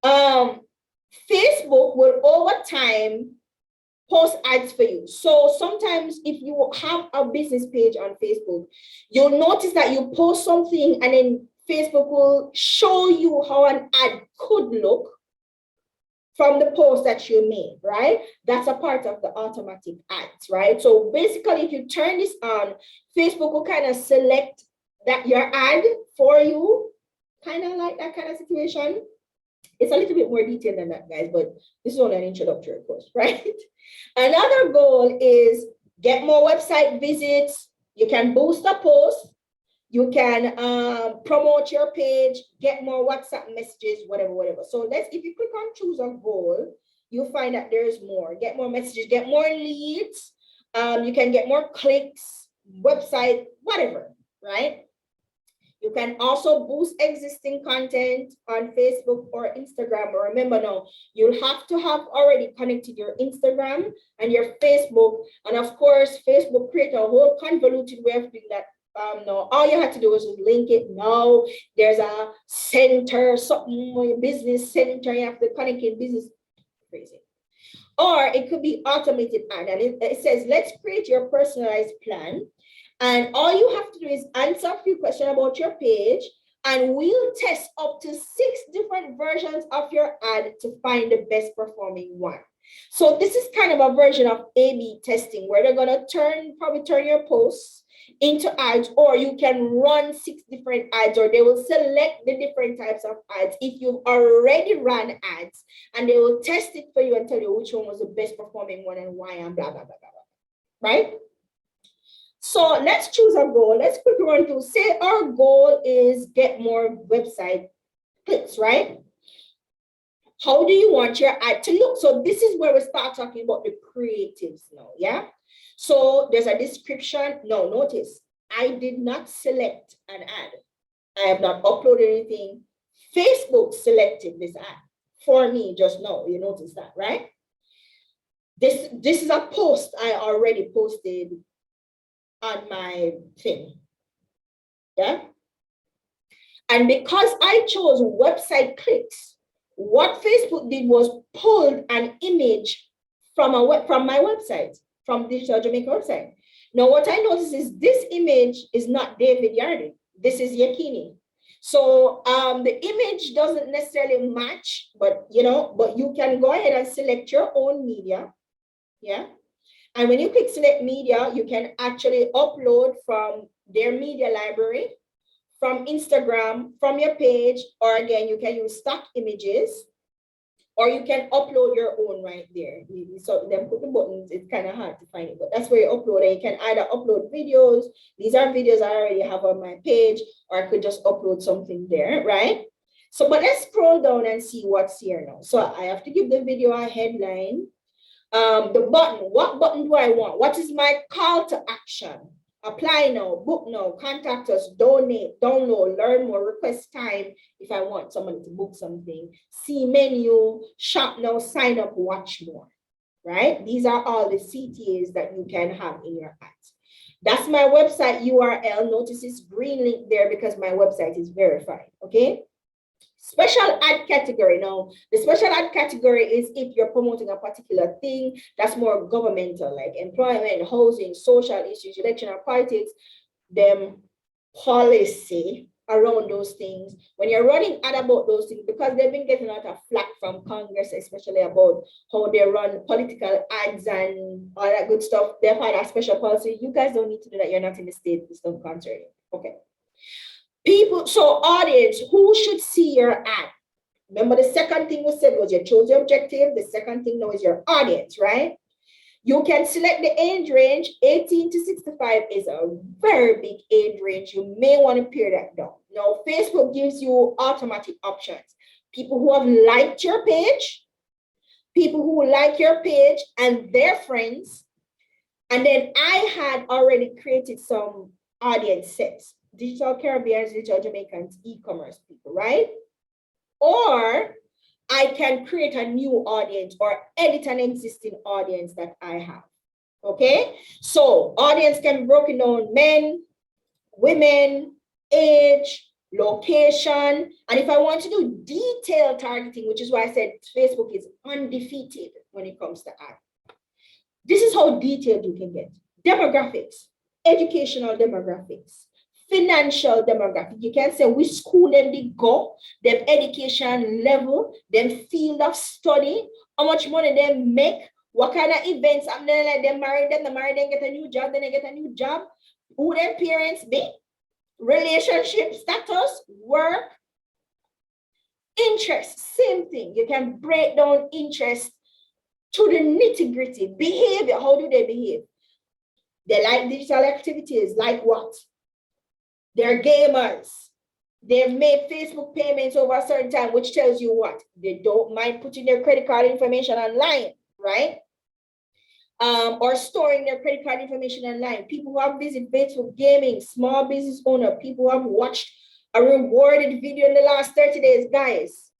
Facebook will over time post ads for you. So sometimes if you have a business page on Facebook, you'll notice that you post something and then Facebook will show you how an ad could look from the post that you made, right? That's a part of the automatic ads, right? So basically, if you turn this on, Facebook will kind of select that your ad for you, kind of like that kind of situation. It's a little bit more detailed than that, guys, but this is only an introductory course, right? Another goal is get more website visits. You can boost a post. You can promote your page, get more WhatsApp messages, whatever. So if you click on choose a goal, you'll find that there's more. Get more messages, get more leads. You can get more clicks, website, whatever, right? You can also boost existing content on Facebook or Instagram. But remember now, you'll have to have already connected your Instagram and your Facebook. And of course, Facebook create a whole convoluted way of doing that. No, all you have to do is just link it. No, there's a center, something, business center. You have to connect in business. Crazy. Or it could be automated ad. And it says, let's create your personalized plan. And all you have to do is answer a few questions about your page, and we'll test up to 6 different versions of your ad to find the best performing one. So this is kind of a version of A/B testing where they're going to probably turn your posts into ads, or you can run 6 different ads, or they will select the different types of ads if you've already run ads, and they will test it for you and tell you which one was the best performing one and why, and blah, blah, blah, blah, blah. Right? So let's choose a goal. Let's quickly run through. Say our goal is get more website clicks, right? How do you want your ad to look? So this is where we start talking about the creatives now, yeah? So there's a description. Now notice, I did not select an ad. I have not uploaded anything. Facebook selected this ad for me just now. You notice that, right? This is a post I already posted on my thing, yeah? And because I chose website clicks, what Facebook did was pulled an image from my website, from Digital Jamaica website. Now, what I noticed is this image is not David Yardy. This is Yakini. So the image doesn't necessarily match, but you can go ahead and select your own media, yeah? And when you click select media, you can actually upload from their media library, from Instagram, from your page, or again, you can use stock images, or you can upload your own right there. So then put the buttons, it's kind of hard to find it, but that's where you upload, and you can either upload videos. These are videos I already have on my page, or I could just upload something there, right? So, but let's scroll down and see what's here now. So I have to give the video a headline. The button, what button do I want? What is my call to action? Apply now, book now, contact us, donate, download, learn more, request time if I want somebody to book something, see menu, shop now, sign up, watch more, right? These are all the CTAs that you can have in your ads. That's my website URL. Notice it's green link there because my website is verified, okay? Special ad category. Now, the special ad category is if you're promoting a particular thing that's more governmental, like employment, housing, social issues, election or politics, them policy around those things. When you're running ad about those things, because they've been getting a lot of flack from Congress, especially about how they run political ads and all that good stuff, they've had a special policy. You guys don't need to do that. You're not in the state, it's not concerning. Okay. People, so audience, who should see your ad? Remember the second thing we said was you chose your objective. The second thing now is your audience, right? You can select the age range. 18 to 65 is a very big age range. You may want to pare that down. Now, Facebook gives you automatic options. People who have liked your page, people who like your page and their friends. And then I had already created some audience sets. Digital Caribbeans, digital Jamaicans, e-commerce people, right? Or I can create a new audience or edit an existing audience that I have, okay? So audience can be broken down: men, women, age, location. And if I want to do detailed targeting, which is why I said Facebook is undefeated when it comes to ad. This is how detailed you can get. Demographics, educational demographics, financial demographic. You can say which school them they go, their education level, their field of study, how much money they make, what kind of events happening, like they marry, then get a new job, then they get a new job, who their parents be, relationship status, work, interest, same thing. You can break down interest to the nitty-gritty. Behavior, how do they behave? They like digital activities, like what? They're gamers. They've made Facebook payments over a certain time, which tells you what? They don't mind putting their credit card information online, right? Or storing their credit card information online. People who have visited Facebook gaming, small business owner, people who have watched a rewarded video in the last 30 days, guys.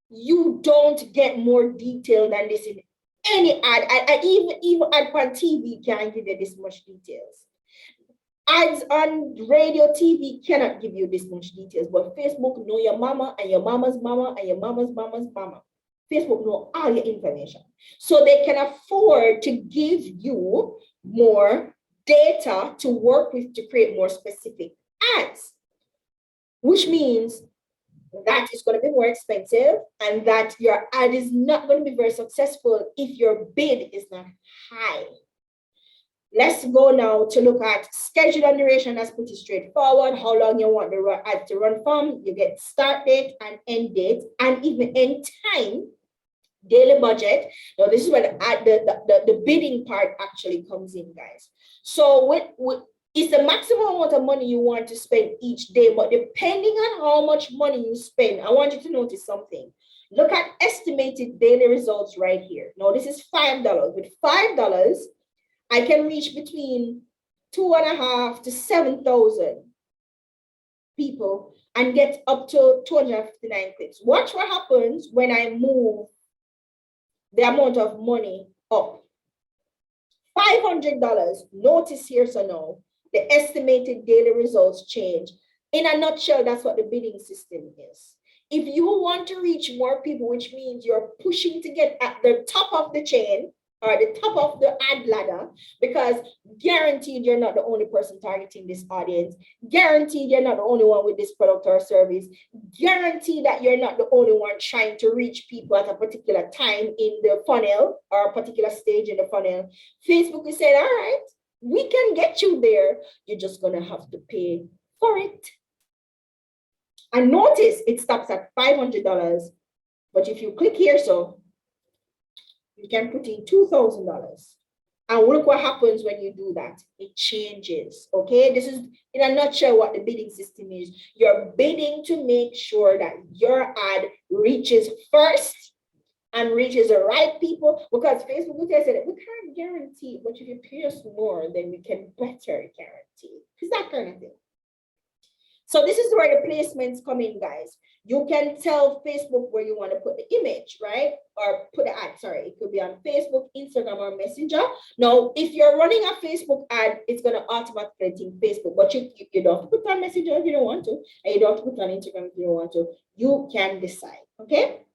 You don't get more detail than this in any ad. I even ad on TV can't give you this much details. Ads on radio, TV cannot give you this much details, but Facebook know your mama and your mama's mama and your mama's mama's mama. Facebook know all your information. So they can afford to give you more data to work with to create more specific ads, which means that is going to be more expensive and that your ad is not going to be very successful if your bid is not high. Let's go now to look at schedule and duration. That's pretty straightforward. How long you want the ad to run from. You get start date and end date, and even end time, daily budget. Now, this is where the bidding part actually comes in, guys. So it's the maximum amount of money you want to spend each day, but depending on how much money you spend, I want you to notice something. Look at estimated daily results right here. Now, this is $5. With $5, I can reach between 2,500 to 7,000 people and get up to 259 clicks. Watch what happens when I move the amount of money up. $500. Notice here, so now the estimated daily results change. In a nutshell, that's what the bidding system is. If you want to reach more people, which means you're pushing to get at the top of the chain, or the top of the ad ladder, because guaranteed you're not the only person targeting this audience. Guaranteed you're not the only one with this product or service. Guaranteed that you're not the only one trying to reach people at a particular time in the funnel or a particular stage in the funnel. Facebook is saying, all right, we can get you there. You're just going to have to pay for it. And notice it stops at $500. But if you click here, so you can put in $2,000. And look what happens when you do that. It changes, okay? This is, in a nutshell, what the bidding system is. You're bidding to make sure that your ad reaches first and reaches the right people, because Facebook will tell you that we can't guarantee, but if you pay us more, then we can better guarantee. It's that kind of thing. So this is where the placements come in, guys. You can tell Facebook where you want to put the image, right? Or put the ad, sorry. It could be on Facebook, Instagram, or Messenger. Now, if you're running a Facebook ad, it's going to automatically think Facebook, but you don't have to put on Messenger if you don't want to, and you don't have to put on Instagram if you don't want to. You can decide, okay?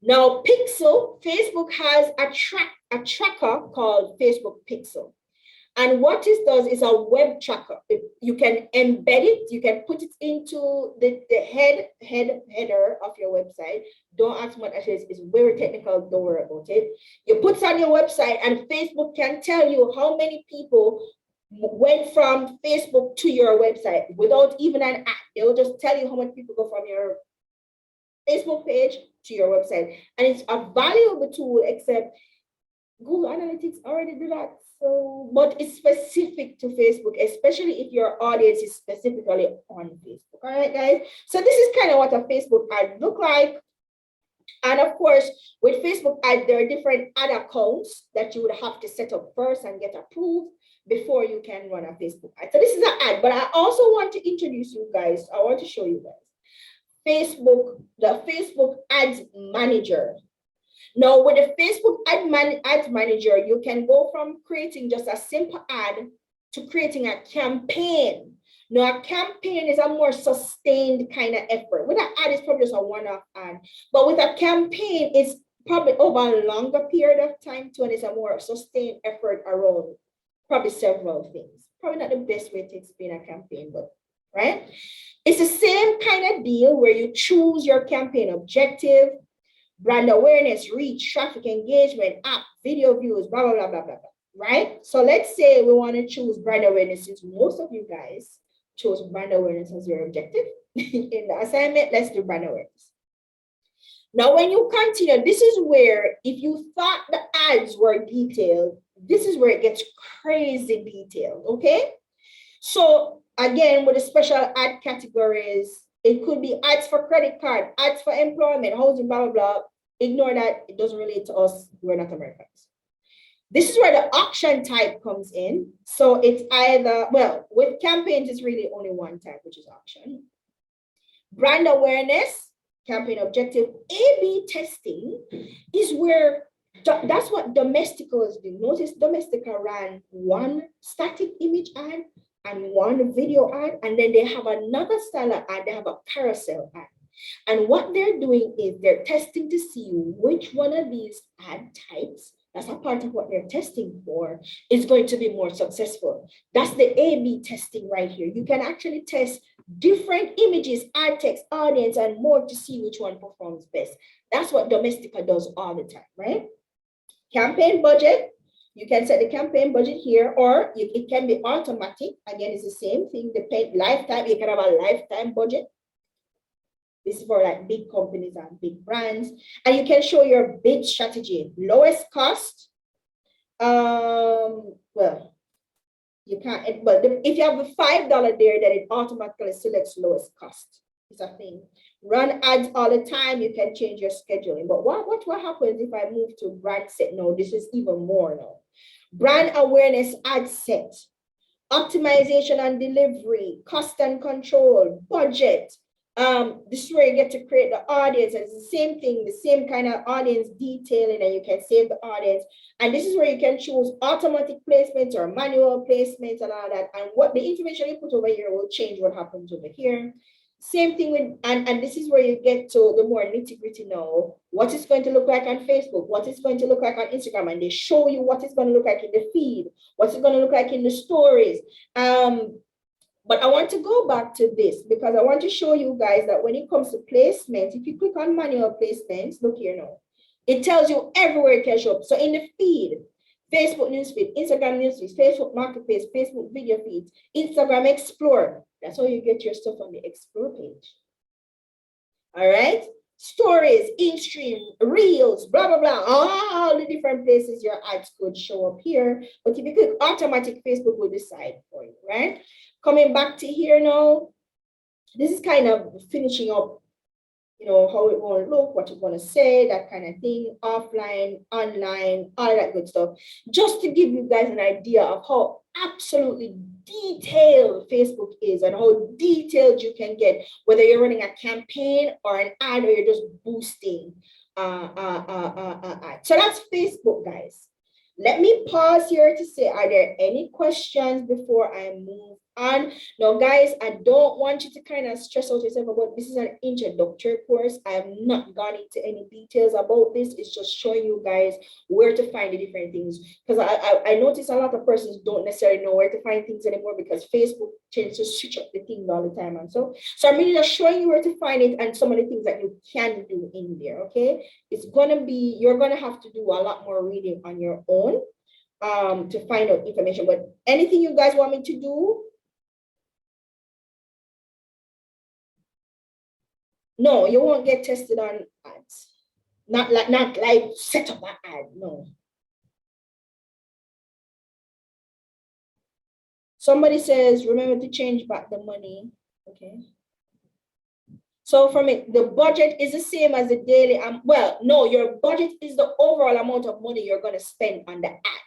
Now, Pixel, Facebook has a tracker called Facebook Pixel. And what this does is a web tracker. You can embed it. You can put it into the header of your website. Don't ask what that is. It's very technical. Don't worry about it. You put it on your website, and Facebook can tell you how many people went from Facebook to your website without even an app. It will just tell you how many people go from your Facebook page to your website. And it's a valuable tool, except Google Analytics already do that. So, but it's specific to Facebook, especially if your audience is specifically on Facebook. All right, guys. So this is kind of what a Facebook ad look like. And of course, with Facebook ad, there are different ad accounts that you would have to set up first and get approved before you can run a Facebook ad. So this is an ad, but I also want to introduce you guys. I want to show you guys the Facebook Ads Manager. Now, with the Facebook Ads Manager, you can go from creating just a simple ad to creating a campaign. Now, a campaign is a more sustained kind of effort. With an ad, it's probably just a one-off ad. But with a campaign, it's probably over a longer period of time too, and it's a more sustained effort around probably several things. Probably not the best way to explain a campaign, but right? It's the same kind of deal where you choose your campaign objective, brand awareness, reach, traffic engagement, app, video views, blah, blah, blah, blah, blah, blah, right? So let's say we want to choose brand awareness, since most of you guys chose brand awareness as your objective. In the assignment, let's do brand awareness. Now, when you continue, this is where, if you thought the ads were detailed, this is where it gets crazy detailed, okay? So again, with the special ad categories, it could be ads for credit card, ads for employment, housing, blah, blah, blah. Ignore that. It doesn't relate to us. We're not Americans. This is where the auction type comes in. So it's either, well, with campaigns, it's really only one type, which is auction. Brand awareness, campaign objective. A/B testing is where, that's what Domesticals do. Notice Domestica ran one static image ad and one video ad, and then they have another style of ad. They have a carousel ad. And what they're doing is they're testing to see which one of these ad types, that's a part of what they're testing for, is going to be more successful. That's the A/B testing right here. You can actually test different images, ad text, audience, and more to see which one performs best. That's what Domestica does all the time, right? Campaign budget. You can set the campaign budget here, or it can be automatic. Again, it's the same thing. The lifetime, you can have a lifetime budget. This is for like big companies and big brands. And you can show your bid strategy. Lowest cost. Well, you can't, but if you have a $5 there, then it automatically selects lowest cost. It's a thing. Run ads all the time. You can change your scheduling. But what happens if I move to brand set? No, this is even more now. Brand awareness ad set. Optimization and delivery. Cost and control. Budget. This is where you get to create the audience. It's the same thing, the same kind of audience detailing, and you can save the audience. And this is where you can choose automatic placements or manual placements and all that. And what the information you put over here will change what happens over here. Same thing with, and this is where you get to the more nitty-gritty now. What it's going to look like on Facebook, what it's going to look like on Instagram, and they show you what it's going to look like in the feed, what's it going to look like in the stories. But I want to go back to this because I want to show you guys that when it comes to placements, if you click on manual placements, look here now, it tells you everywhere it can show up. So in the feed, Facebook newsfeed, Instagram newsfeed, Facebook marketplace, Facebook video feeds, Instagram Explorer. That's how you get your stuff on the Explore page. All right. Stories, in-stream, reels, blah, blah, blah. All the different places your ads could show up here. But if you click automatic, Facebook will decide for you, right? Coming back to here now, this is kind of finishing up, you know, how it want to look, what you want to say, that kind of thing, offline, online, all that good stuff. Just to give you guys an idea of how absolutely detailed Facebook is and how detailed you can get, whether you're running a campaign or an ad or you're just boosting ad. So that's Facebook, guys. Let me pause here to say, are there any questions before I move on? Now, guys, I don't want you to kind of stress out yourself about this is an introductory course. I have not gone into any details about this. It's just showing you guys where to find the different things. Because I notice a lot of persons don't necessarily know where to find things anymore because Facebook tends to switch up the things all the time. And so I'm really just showing you where to find it and some of the things that you can do in there, okay? It's gonna be, you're gonna have to do a lot more reading on your own to find out information. But anything you guys want me to do? No, you won't get tested on ads. Not like set up an ad, no. Somebody says, remember to change back the money. Okay. So from it, the budget is the same as the daily. Well, no, your budget is the overall amount of money you're going to spend on the ad.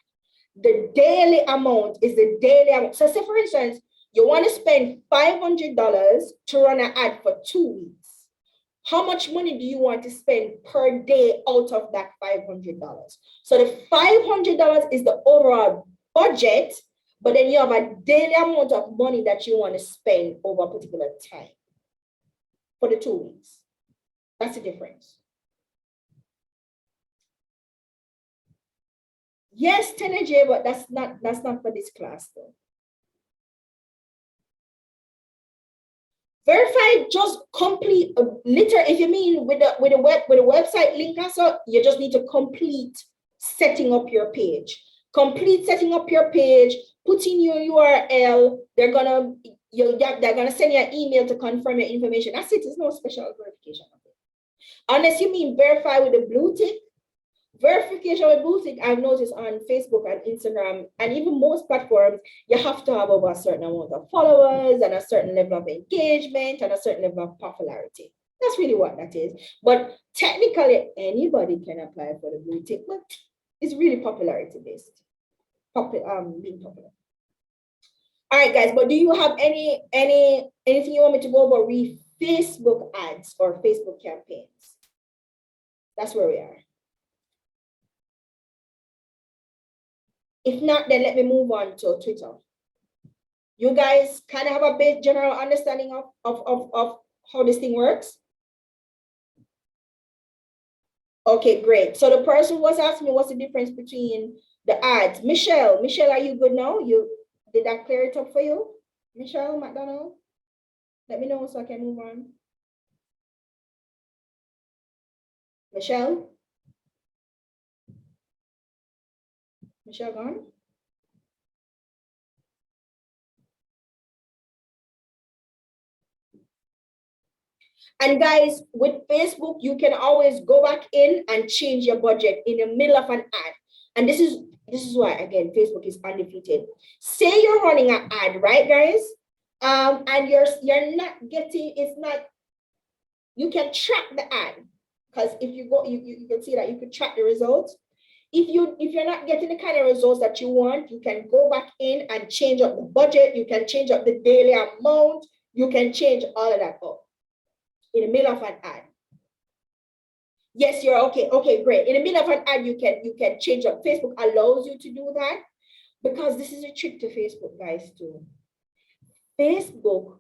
The daily amount is the daily amount. So say, for instance, you want to spend $500 to run an ad for 2 weeks. How much money do you want to spend per day out of that $500? So the $500 is the overall budget, but then you have a daily amount of money that you want to spend over a particular time for the 2 weeks. That's the difference. Yes, 10J, but that's not for this class though. Verify, just complete if you mean with the website link also, you just need to complete setting up your page. Complete setting up your page, put in your URL, they're gonna send you an email to confirm your information. That's it, there's no special verification. Unless you mean verify with the blue tick. Verification with blue tick, I've noticed on Facebook and Instagram, and even most platforms, you have to have over a certain amount of followers and a certain level of engagement and a certain level of popularity. That's really what that is. But technically, anybody can apply for the blue tick, but it's really popularity based. Being popular. All right, guys, but do you have anything you want me to go over with Facebook ads or Facebook campaigns? That's where we are. If not, then let me move on to Twitter. You guys kind of have a bit general understanding of how this thing works? Okay, great. So the person was asking me what's the difference between the ads. Michelle, are you good now? Did that clear it up for you? Michelle McDonald? Let me know so I can move on. Michelle? Michelle gone? And guys, with Facebook, you can always go back in and change your budget in the middle of an ad. And this is why, again, Facebook is undefeated. Say you're running an ad, right, guys? And you're not getting, it's not, you can track the ad. Because if you go, you can see that you can track the results. If you're not getting the kind of results that you want, you can go back in and change up the budget. You can change up the daily amount. You can change all of that up in the middle of an ad. Yes, you're okay. Okay, great. In the middle of an ad, you can change up. Facebook allows you to do that because this is a trick to Facebook, guys, too. Facebook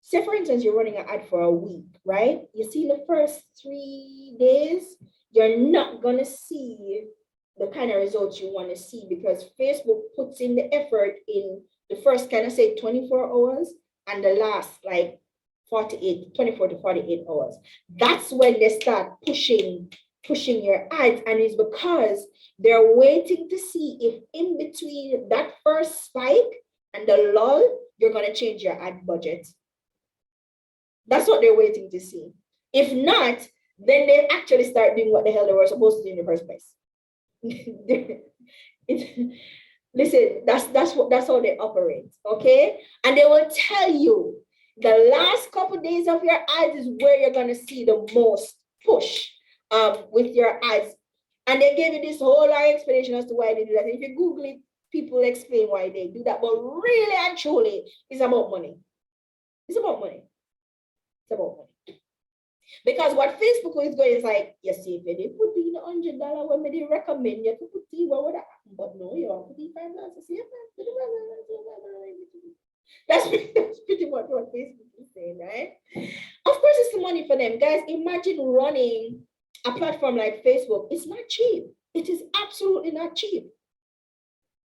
Say for instance, you're running an ad for a week, right? You see the first 3 days, you're not gonna see the kind of results you want to see because Facebook puts in the effort in the first kind of say 24 hours and the last like 24 to 48 hours. That's when they start pushing your ads, and it's because they're waiting to see if in between that first spike and the lull, you're going to change your ad budget. That's what they're waiting to see. If not, then they actually start doing what the hell they were supposed to do in the first place. Listen, that's how they operate, okay? And they will tell you the last couple of days of your ads is where you're gonna see the most push with your ads. And they gave you this whole long explanation as to why they do that. If you Google it, people explain why they do that. But really and truly, it's about money. It's about money. It's about money. Because what Facebook is going is like, you see, if they put in $100 when they recommend you to put in what would happen, but no, you are putting $5. That's pretty much what Facebook is saying, right? Of course, it's the money for them, guys. Imagine running a platform like Facebook. It's not cheap. It is absolutely not cheap.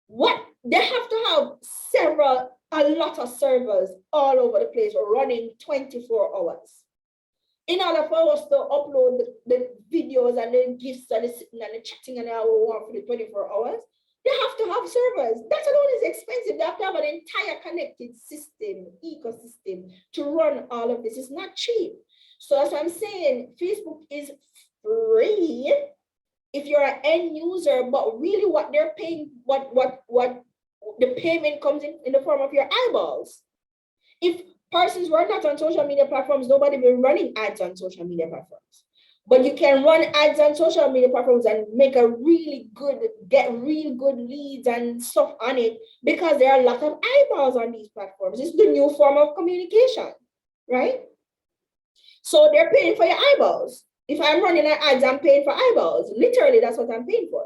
What they have to have a lot of servers all over the place running 24 hours. In order for us to upload the videos and the gifts and the sitting and the chatting and all for the 24 hours, they have to have servers. That alone is expensive. They have to have an entire connected system, ecosystem to run all of this. It's not cheap. So as I'm saying, Facebook is free if you're an end user, but really what they're paying, what the payment comes in the form of your eyeballs. If persons were not on social media platforms, nobody will be running ads on social media platforms. But you can run ads on social media platforms and get really good leads and stuff on it because there are a lot of eyeballs on these platforms. It's the new form of communication, right? So they're paying for your eyeballs. If I'm running ads, I'm paying for eyeballs. Literally, that's what I'm paying for,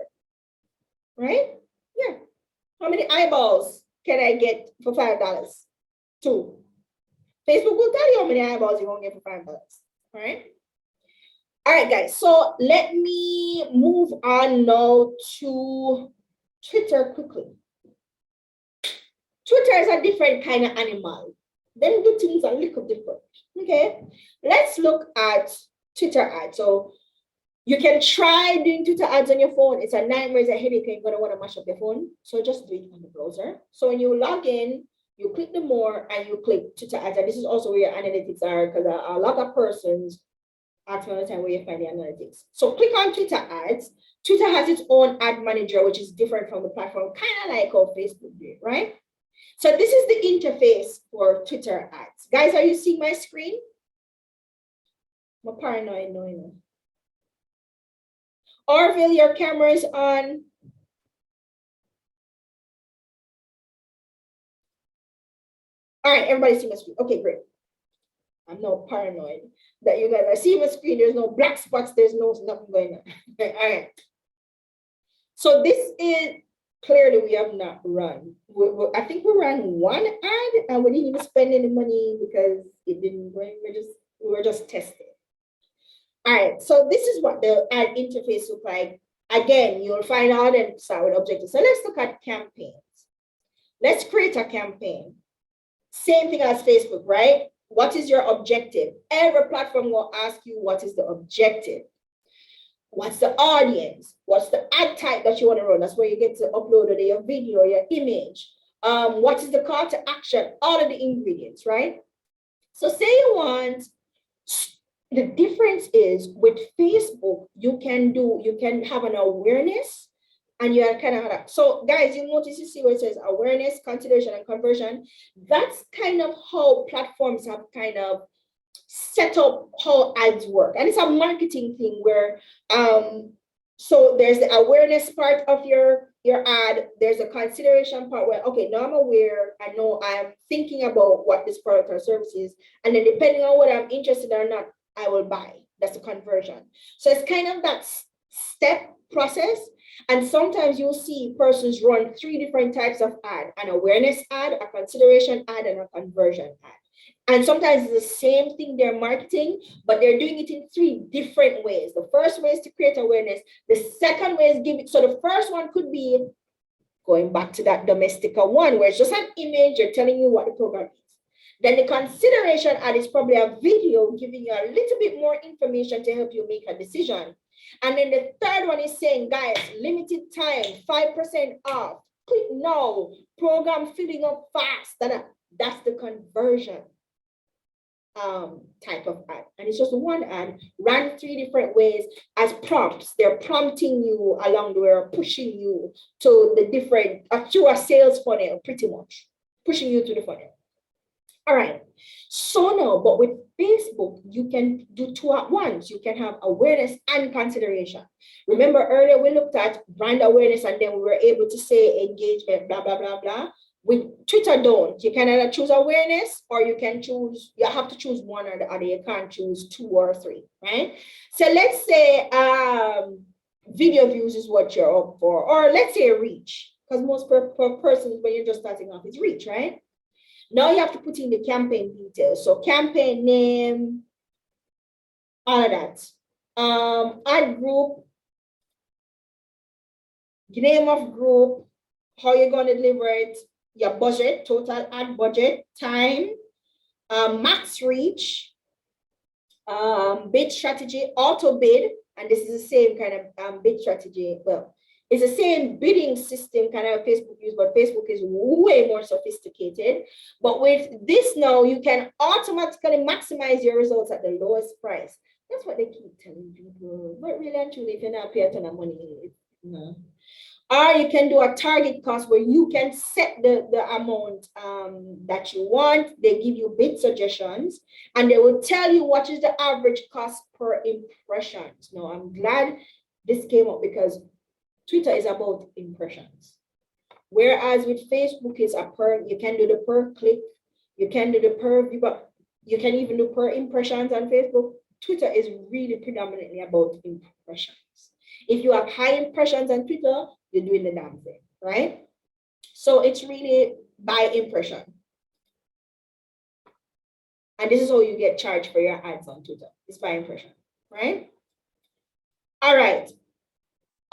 right? Yeah. How many eyeballs can I get for $5? 2. Facebook will tell you how many eyeballs you won't get for $5. All right. All right, guys. So let me move on now to Twitter quickly. Twitter is a different kind of animal. Them do things a little different. Okay. Let's look at Twitter ads. So you can try doing Twitter ads on your phone. It's a nightmare, it's a headache, and you're going to want to mash up your phone. So just do it on the browser. So when you log in, you click the more and you click Twitter ads. And this is also where your analytics are because a lot of persons ask me all the time where you find the analytics. So click on Twitter ads. Twitter has its own ad manager, which is different from the platform, kind of like how Facebook did, right? So this is the interface for Twitter ads. Guys, are you seeing my screen? I'm paranoid, no, you know. Orville, your camera is on. All right, everybody see my screen. Okay, great. I'm not paranoid that you guys are seeing my screen. There's no black spots. There's nothing going on. All right. So this is clearly we have not run. I think we ran one ad and we didn't even spend any money because it didn't work. We were just testing. All right, so this is what the ad interface looks like. Again, you'll find out and start with objectives. So let's look at campaigns. Let's create a campaign. Same thing as Facebook, right? What is your objective? Every platform will ask you what is the objective. What's the audience? What's the ad type that you want to run? That's where you get to upload your video, your image. What is the call to action? All of the ingredients, right? So say you want. The difference is with Facebook, you can have an awareness and you are kind of, so guys, you notice, you see where it says awareness, consideration, and conversion. That's kind of how platforms have kind of set up how ads work. And it's a marketing thing where, so there's the awareness part of your ad. There's a consideration part where, okay, now I'm aware, I know I'm thinking about what this product or service is. And then depending on what I'm interested in or not, I will buy. That's the conversion. So it's kind of that step process. And sometimes you'll see persons run 3 different types of ad: an awareness ad, a consideration ad, and a conversion ad. And sometimes it's the same thing they're marketing, but they're doing it in 3 different ways. The first way is to create awareness. The second way is giving. So the first one could be going back to that domestica one, where it's just an image, you're telling you what the program is. Then the consideration ad is probably a video giving you a little bit more information to help you make a decision. And then the third one is saying, guys, limited time, 5% off, click now, program filling up fast. That's the conversion type of ad. And it's just one ad ran 3 different ways as prompts. They're prompting you along the way, or pushing you to the different, through a sales funnel, pretty much pushing you to the funnel. All right. So now, but with Facebook, you can do 2 at once. You can have awareness and consideration. Remember earlier we looked at brand awareness, and then we were able to say engagement, blah, blah, blah, blah. With Twitter, don't. You can either choose awareness, or you can choose, you have to choose one or the other. You can't choose 2 or 3, right? So let's say video views is what you're up for, or let's say reach, because most persons, when you're just starting off, is reach, right? Now you have to put in the campaign details. So campaign name, all of that. Ad group, name of group, how you're going to deliver it, your budget, total ad budget, time, max reach, bid strategy, auto bid, and this is the same kind of bid strategy. Well, it's the same bidding system kind of Facebook use, but Facebook is way more sophisticated. But with this now, you can automatically maximize your results at the lowest price. That's what they keep telling people. But really and truly, if you're not paying a ton of money, no. Or you can do a target cost where you can set the amount that you want. They give you bid suggestions, and they will tell you what is the average cost per impressions. Now, I'm glad this came up, because Twitter is about impressions. Whereas with Facebook is you can do the per click, you can do the per view, but you can even do per impressions on Facebook. Twitter is really predominantly about impressions. If you have high impressions on Twitter, you're doing the damn thing, right? So it's really by impression. And this is how you get charged for your ads on Twitter. It's by impression, right? All right.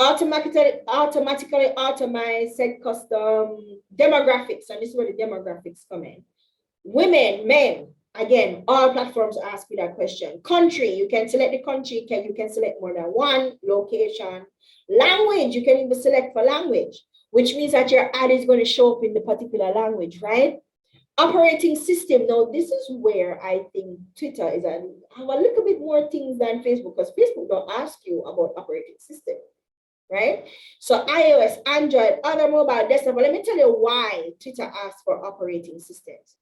Automatically automate, set custom demographics. And this is where the demographics come in. Women, men, again, all platforms ask you that question. Country, you can select the country, you can select more than one. Location, language, you can even select for language, which means that your ad is going to show up in the particular language, right? Operating system. Now, this is where I think Twitter is have a little bit more things than Facebook, because Facebook don't ask you about operating system, right? So iOS, Android, other mobile, desktop. But let me tell you why Twitter asks for operating systems.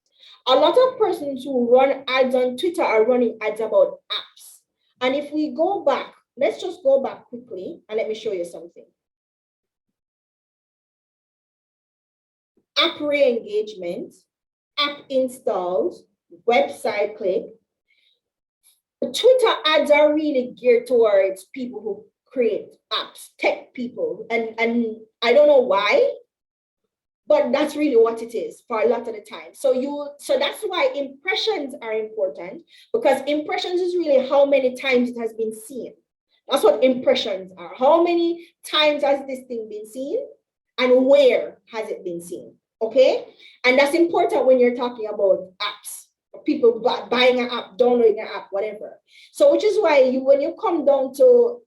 A lot of persons who run ads on Twitter are running ads about apps. And if we go back, let's just go back quickly and let me show you something. App re-engagement, app installs, website click. Twitter ads are really geared towards people who create apps, tech people. And I don't know why, but that's really what it is for a lot of the time. So that's why impressions are important, because impressions is really how many times it has been seen. That's what impressions are. How many times has this thing been seen, and where has it been seen? Okay. And that's important when you're talking about apps, people buying an app, downloading an app, whatever. So which is why when you come down to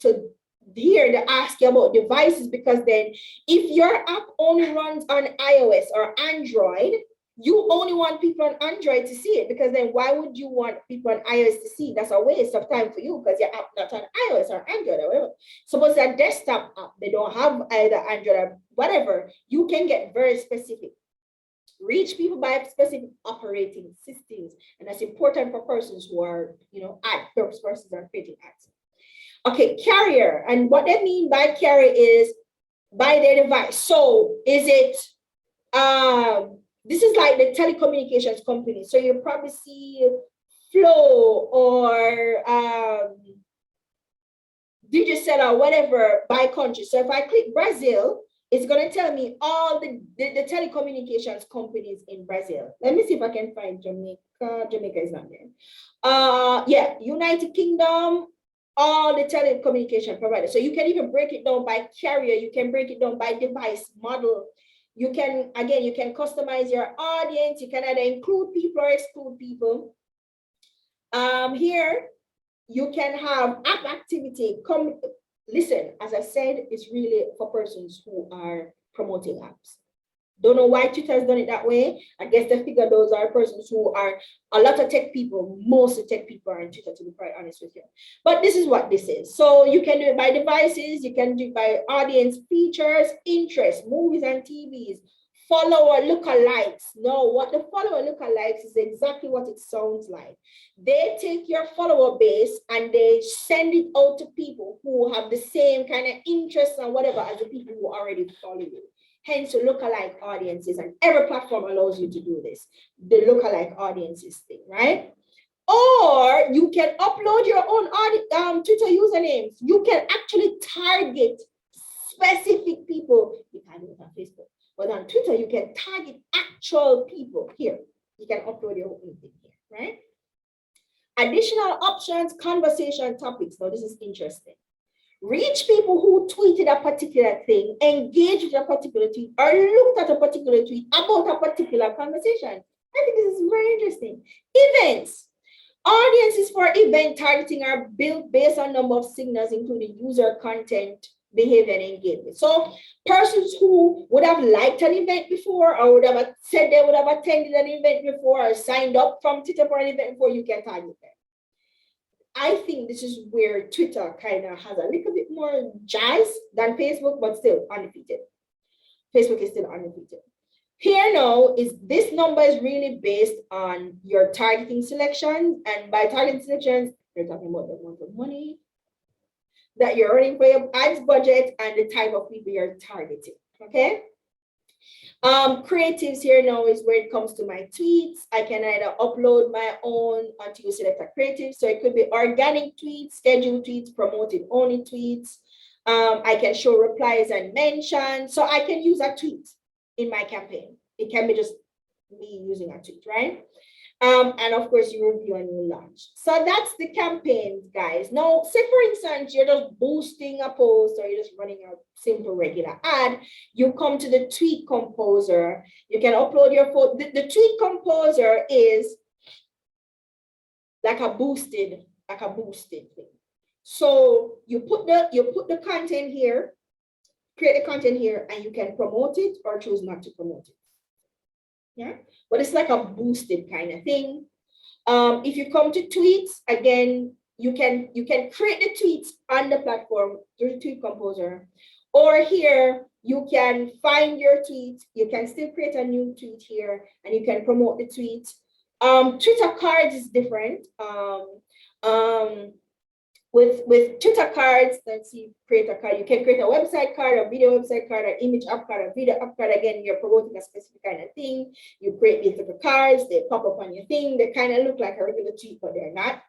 here, they ask you about devices, because then if your app only runs on iOS or Android, you only want people on Android to see it, because then why would you want people on iOS to see? That's a waste of time for you, because your app not on iOS or Android or whatever. Suppose a desktop app, they don't have either Android or whatever, you can get very specific. Reach people by specific operating systems. And that's important for persons who are, ad persons are creating ads. Okay, carrier. And what they mean by carrier is by their device. So is it, this is like the telecommunications company. So you probably see Flow or Digicel or whatever by country. So if I click Brazil, it's going to tell me all the telecommunications companies in Brazil. Let me see if I can find Jamaica. Jamaica is not there. Yeah, United Kingdom, all the telecommunication providers. So you can even break it down by carrier. You can break it down by device model. You can, again, you can customize your audience. You can either include people or exclude people. Here, you can have app activity. Listen, as I said, it's really for persons who are promoting apps. Don't know why Twitter has done it that way. I guess they figure those are persons who are a lot of tech people. Most of tech people are on Twitter, to be quite honest with you. But this is what this is. So you can do it by devices. You can do it by audience features, interests, movies and TVs, follower lookalikes. No, what the follower lookalikes is exactly what it sounds like. They take your follower base and they send it out to people who have the same kind of interests and whatever as the people who already follow you. Hence, lookalike audiences, and every platform allows you to do this, the lookalike audiences thing, right? Or you can upload your own Twitter usernames. You can actually target specific people. You can't do it on Facebook, but on Twitter, you can target actual people here. You can upload your own thing here, right? Additional options, conversation topics. Now, this is interesting. Reach people who tweeted a particular thing, engaged with a particular tweet, or looked at a particular tweet about a particular conversation. I think this is very interesting. Events. Audiences for event targeting are built based on number of signals, including user content, behavior, and engagement. So persons who would have liked an event before, or would have said they would have attended an event before, or signed up from Twitter for an event before, you can target them. I think this is where Twitter kind of has a little bit more jazz than Facebook, but still undefeated. Facebook is still undefeated. Here now is this number is really based on your targeting selections. And by targeting selections, you're talking about the amount of money that you're earning for your ads budget and the type of people you're targeting. Okay. Creatives here now is where it comes to my tweets. I can either upload my own until you select a creative. So it could be organic tweets, scheduled tweets, promoted only tweets. I can show replies and mentions. So I can use a tweet in my campaign. It can be just me using a tweet, right? And of course, you review and you launch. So that's the campaign, guys. Now, say for instance, you're just boosting a post or you're just running a simple regular ad. You come to the tweet composer. You can upload your photo. The tweet composer is like a boosted thing. So you put the content here, create the content here, and you can promote it or choose not to promote it. Yeah, but it's like a boosted kind of thing. If you come to tweets, again, you can create the tweets on the platform through the tweet composer, or here you can find your tweet. You can still create a new tweet here, and you can promote the tweet. Twitter cards is different. With Twitter cards, let's see, create a card. You can create a website card, a video website card, an image app card, a video app card. Again, you're promoting a specific kind of thing. You create these little cards, they pop up on your thing. They kind of look like a regular tweet, but they're not.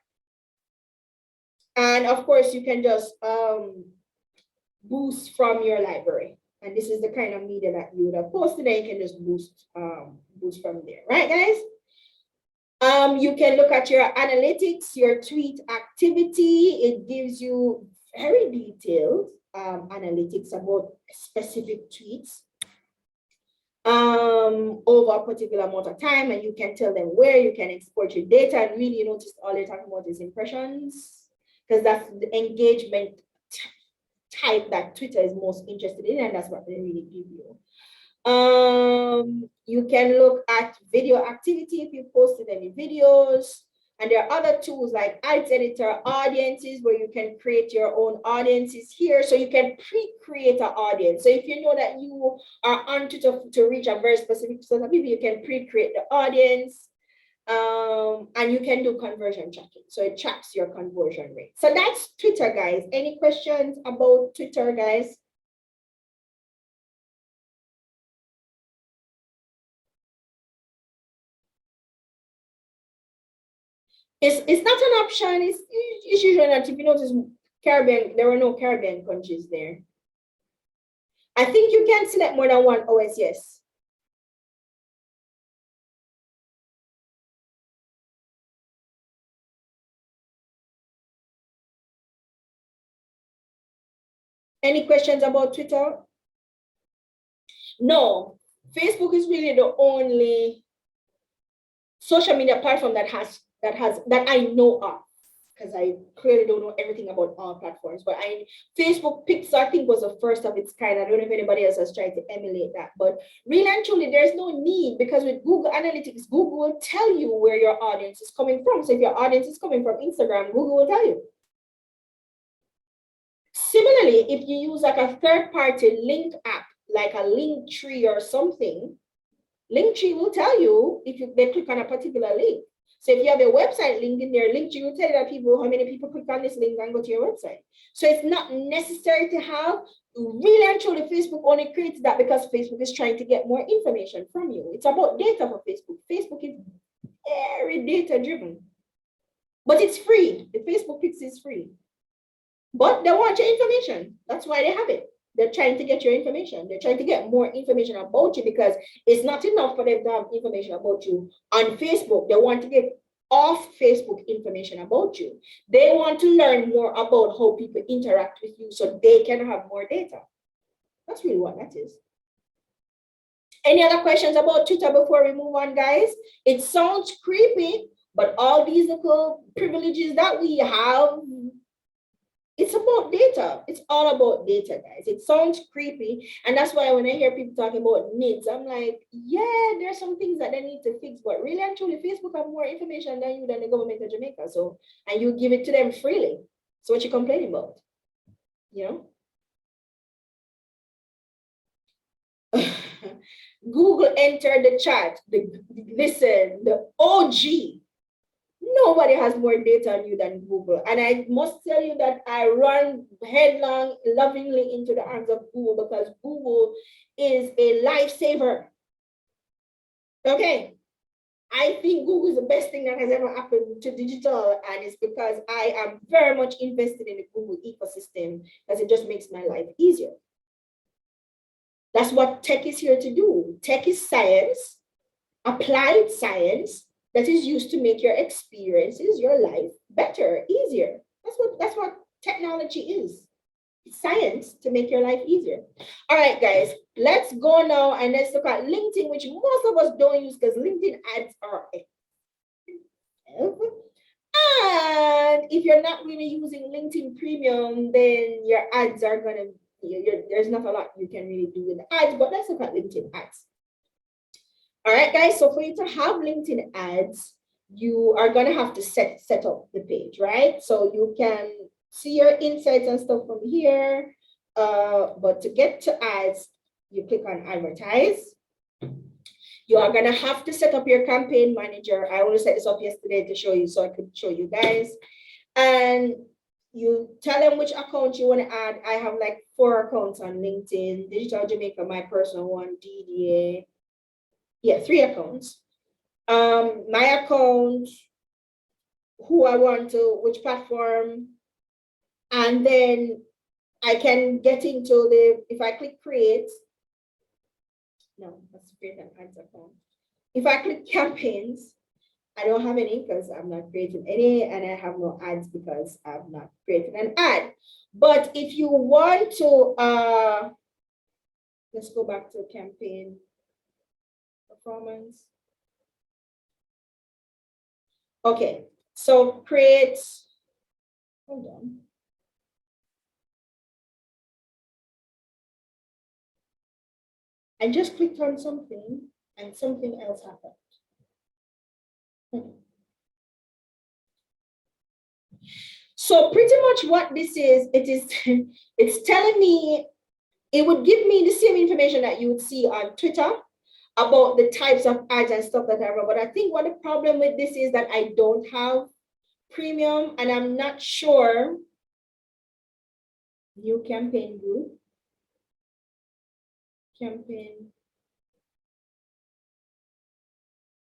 And of course, you can just boost from your library. And this is the kind of media that you would have posted, and you can just boost from there, right, guys? You can look at your analytics, your tweet activity. It gives you very detailed analytics about specific tweets over a particular amount of time, and you can tell them where you can export your data. And really, you notice all they're talking about is impressions, because that's the engagement type that Twitter is most interested in, and that's what they really give you. You can look at video activity if you posted any videos, and there are other tools like ads editor, audiences, where you can create your own audiences here. So you can pre-create an audience. So if you know that you are on Twitter to reach a very specific set of people, you can pre-create the audience. And you can do conversion tracking. So it tracks your conversion rate. So that's Twitter, guys. Any questions about Twitter, guys? It's not an option. It's usually not. If you notice, Caribbean, there were no Caribbean countries there. I think you can select more than one OS, yes. Any questions about Twitter? No, Facebook is really the only social media platform that I know of, because I clearly don't know everything about all platforms. But Facebook Pixel, I think, was the first of its kind. I don't know if anybody else has tried to emulate that. But really and truly, there's no need, because with Google Analytics, Google will tell you where your audience is coming from. So if your audience is coming from Instagram, Google will tell you. Similarly, if you use like a third-party link app, like a Linktree or something, Linktree will tell you if they click on a particular link. So if you have a website link in there, Linktree will tell you that how many people click on this link and go to your website. So it's not necessary to have. Really and truly, Facebook only creates that because Facebook is trying to get more information from you. It's about data for Facebook. Facebook is very data driven, but it's free. The Facebook Pixel is free. But they want your information. That's why they have it. They're trying to get your information. They're trying to get more information about you, because it's not enough for them to have information about you on Facebook. They want to get off Facebook information about you. They want to learn more about how people interact with you so they can have more data. That's really what that is. Any other questions about Twitter before we move on, guys? It sounds creepy, but all these little privileges that we have, it's about data. It's all about data, guys. It sounds creepy. And that's why when I hear people talking about needs, I'm like, yeah, there's some things that they need to fix. But really and truly, Facebook have more information than you, than the government of Jamaica. So, and you give it to them freely. So what you complaining about? You know? Google entered the chat. Listen, the OG. Nobody has more data on you than Google. And I must tell you that I run headlong, lovingly into the arms of Google, because Google is a lifesaver. Okay. I think Google is the best thing that has ever happened to digital. And it's because I am very much invested in the Google ecosystem, because it just makes my life easier. That's what tech is here to do. Tech is science, applied science, that is used to make your experiences, your life better, easier. That's what technology is. It's science to make your life easier. All right, guys, let's go now and let's look at LinkedIn, which most of us don't use because LinkedIn ads are expensive. And if you're not really using LinkedIn Premium, then your ads are gonna there's not a lot you can really do with the ads, but let's look at LinkedIn ads. All right, guys, so for you to have LinkedIn ads, you are going to have to set up the page, right? So you can see your insights and stuff from here. But to get to ads, you click on advertise. You are going to have to set up your campaign manager. I only set this up yesterday to show you, so I could show you guys. And you tell them which account you want to add. I have like 4 accounts on LinkedIn, Digital Jamaica, my personal one, DDA. Yeah, 3 accounts. My account, who I want to, which platform, and then I can get into if I click create, no, that's create an ads account. If I click campaigns, I don't have any because I'm not creating any, and I have no ads because I've not created an ad. But if you want to, let's go back to campaign performance. Okay, so create, hold on. I just clicked on something and something else happened. So pretty much what this is, it's telling me, it would give me the same information that you would see on Twitter about the types of ads and stuff that I run. But I think what the problem with this is that I don't have premium, and I'm not sure. New campaign group. Campaign.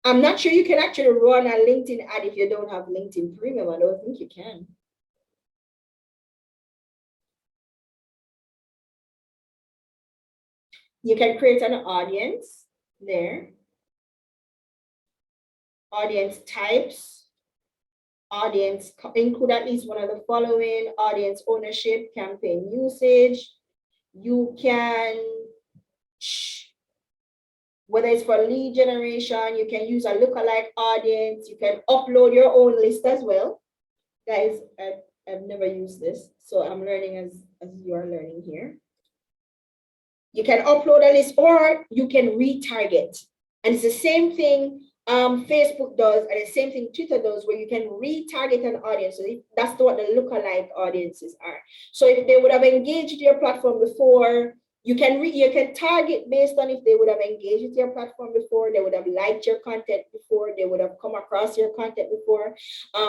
I'm not sure you can actually run a LinkedIn ad if you don't have LinkedIn Premium. I don't think you can. You can create an audience there. Audience types. Audience include at least one of the following: audience ownership, campaign usage. You can, whether it's for lead generation, you can use a lookalike audience. You can upload your own list as well. Guys, I've never used this, so I'm learning as you are learning here. You can upload a list, or you can retarget. And it's the same thing Facebook does, and the same thing Twitter does, where you can retarget an audience. So that's what the lookalike audiences are. So if they would have engaged your platform before, you can target based on if they would have engaged with your platform before, they would have liked your content before, they would have come across your content before,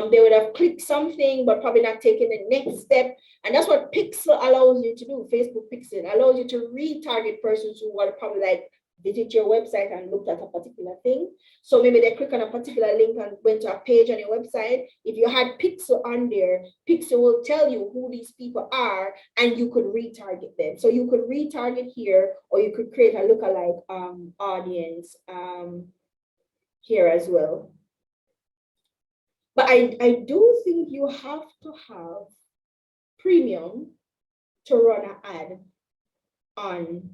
they would have clicked something but probably not taken the next step. And that's what Pixel allows you to do. Facebook Pixel allows you to retarget persons who would probably like visit your website and looked at a particular thing. So maybe they click on a particular link and went to a page on your website. If you had Pixel on there, Pixel will tell you who these people are, and you could retarget them. So you could retarget here, or you could create a lookalike audience here as well. But I do think you have to have premium to run an ad on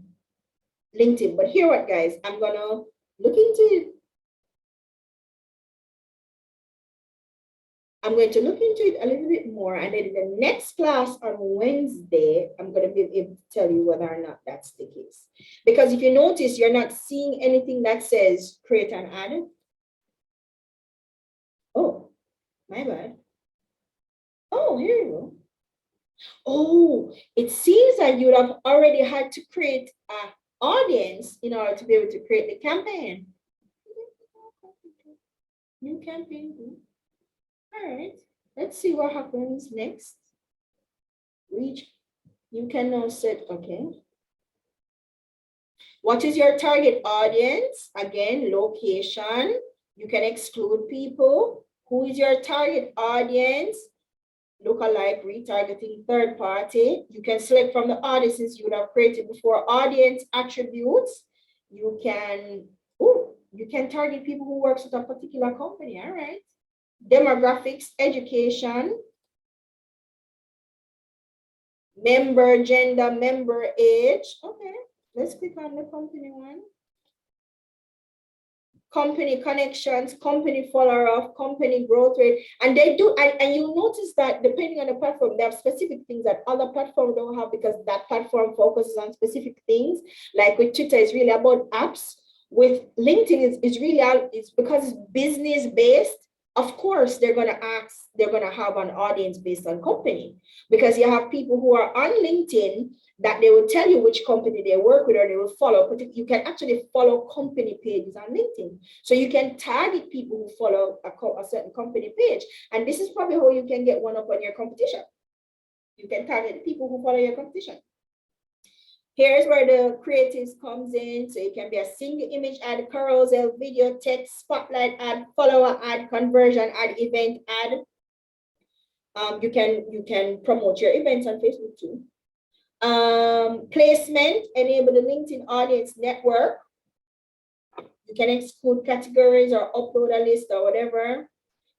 LinkedIn. But here what, guys, I'm gonna look into it. I'm going to look into it a little bit more, and then in the next class on Wednesday, I'm going to be able to tell you whether or not that's the case. Because if you notice, you're not seeing anything that says create an ad. Oh, my bad. Oh, here you go. Oh, it seems that you would have already had to create an audience in order to be able to create the campaign. New campaign. All right, let's see what happens next. Reach. You can now set, okay. What is your target audience? Again, location. You can exclude people. Who is your target audience? Lookalike, retargeting, third party. You can select from the audiences you would have created before. Audience attributes. You can target people who works with a particular company. All right. Demographics, education, member gender, member age. Okay, let's click on the company one. Company connections, company follower-up, company growth rate. And they do, and you'll notice that depending on the platform, there are specific things that other platforms don't have, because that platform focuses on specific things. Like with Twitter, it's really about apps. With LinkedIn, it's because it's business based. Of course, they're going to have an audience based on company, because you have people who are on LinkedIn that they will tell you which company they work with, or they will follow. But you can actually follow company pages on LinkedIn. So you can target people who follow a certain company page. And this is probably how you can get one up on your competition. You can target people who follow your competition. Here's where the creatives comes in. So it can be a single image ad, carousel, video, text, spotlight ad, follower ad, conversion ad, event ad. You can promote your events on Facebook too. Placement, enable the LinkedIn audience network. You can exclude categories or upload a list or whatever.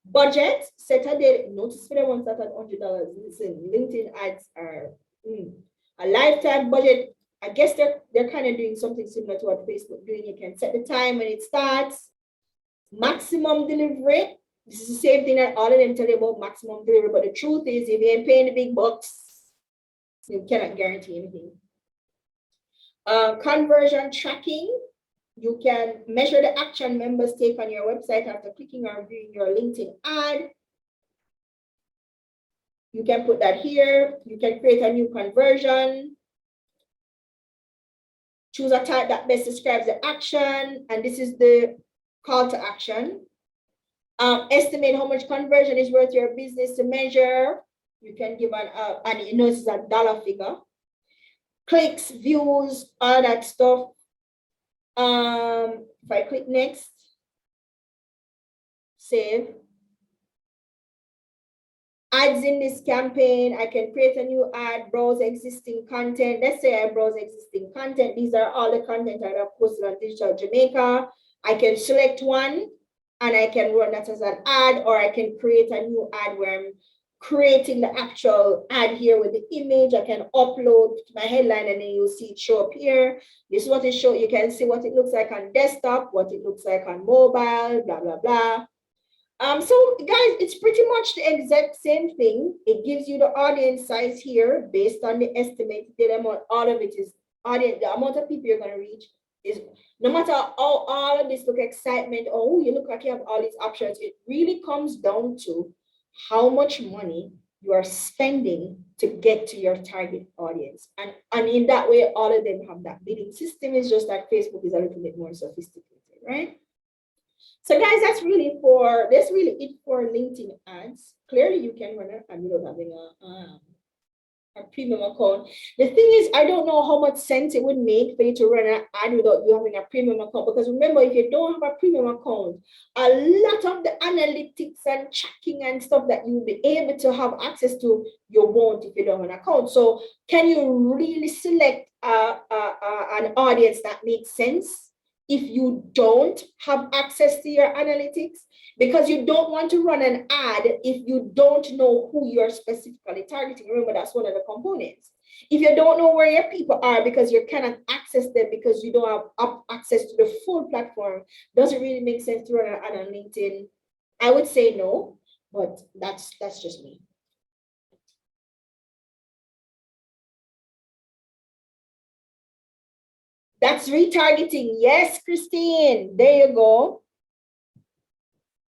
Budget, set a date. Notice for the ones that are $100. Listen, LinkedIn ads are a lifetime budget. I guess they're kind of doing something similar to what Facebook doing. You can set the time when it starts. Maximum delivery. This is the same thing that all of them tell you about maximum delivery. But the truth is, if you ain't paying the big bucks, you cannot guarantee anything. Conversion tracking. You can measure the action members take on your website after clicking or viewing your LinkedIn ad. You can put that here. You can create a new conversion. Choose a type that best describes the action. And this is the call to action. Estimate how much conversion is worth your business to measure. You can give and you know this is a dollar figure. Clicks, views, all that stuff. If I click next, save. ads in this campaign. I can create a new ad, browse existing content. Let's say I browse existing content. These are all the content I have posted on Digital Jamaica. I can select one and I can run that as an ad, or I can create a new ad where I'm creating the actual ad here with the image. I can upload my headline and then you'll see it show up here. This is what it shows. You can see what it looks like on desktop, what it looks like on mobile, blah, blah, blah. So guys, it's pretty much the exact same thing. It gives you the audience size here based on the estimated amount. All of it is audience, the amount of people you're going to reach is, no matter how all of this look excitement, oh, you look like you have all these options, it really comes down to how much money you are spending to get to your target audience. And in that way, all of them have that bidding system. Is just that Facebook is a little bit more sophisticated, right? So guys, that's really it for LinkedIn ads. Clearly you can run an ad without having a premium account. The thing is, I don't know how much sense it would make for you to run an ad without you having a premium account, because remember, if you don't have a premium account, a lot of the analytics and tracking and stuff that you'll be able to have access to, you won't if you don't have an account. So can you really select an audience that makes sense if you don't have access to your analytics? Because you don't want to run an ad if you don't know who you're specifically targeting. Remember, that's one of the components. If you don't know where your people are because you cannot access them because you don't have access to the full platform, does it really make sense to run an ad on LinkedIn? I would say no, but that's just me. That's retargeting. Yes, Christine, there you go.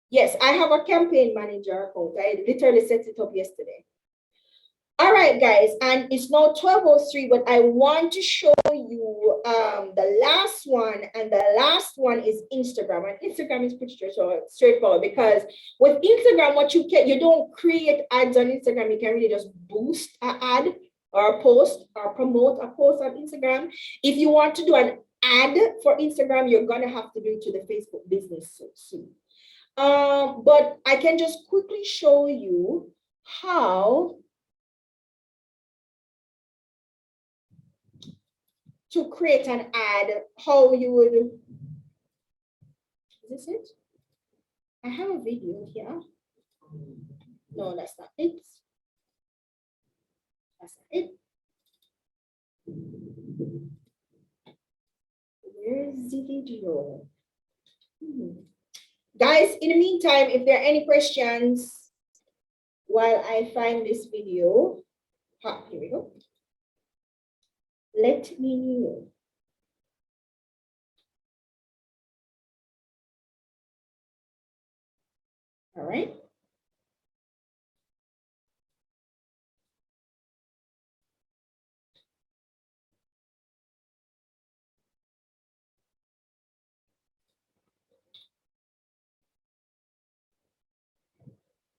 Yes, I have a campaign manager account. I literally set it up yesterday. All right, guys, and it's now 12:03, but I want to show you the last one, and the last one is Instagram. And Instagram is pretty straightforward, because with Instagram, what you don't create ads on Instagram. You can really just boost an ad or a post or promote a post on Instagram. If you want to do an ad for Instagram, you're gonna have to do it to the Facebook business suite. But I can just quickly show you how to create an ad, how you would, is this it? I have a video here. No, that's not it. That's not it. Where's the video? Guys, in the meantime, if there are any questions while I find this video, here we go. Let me know. All right.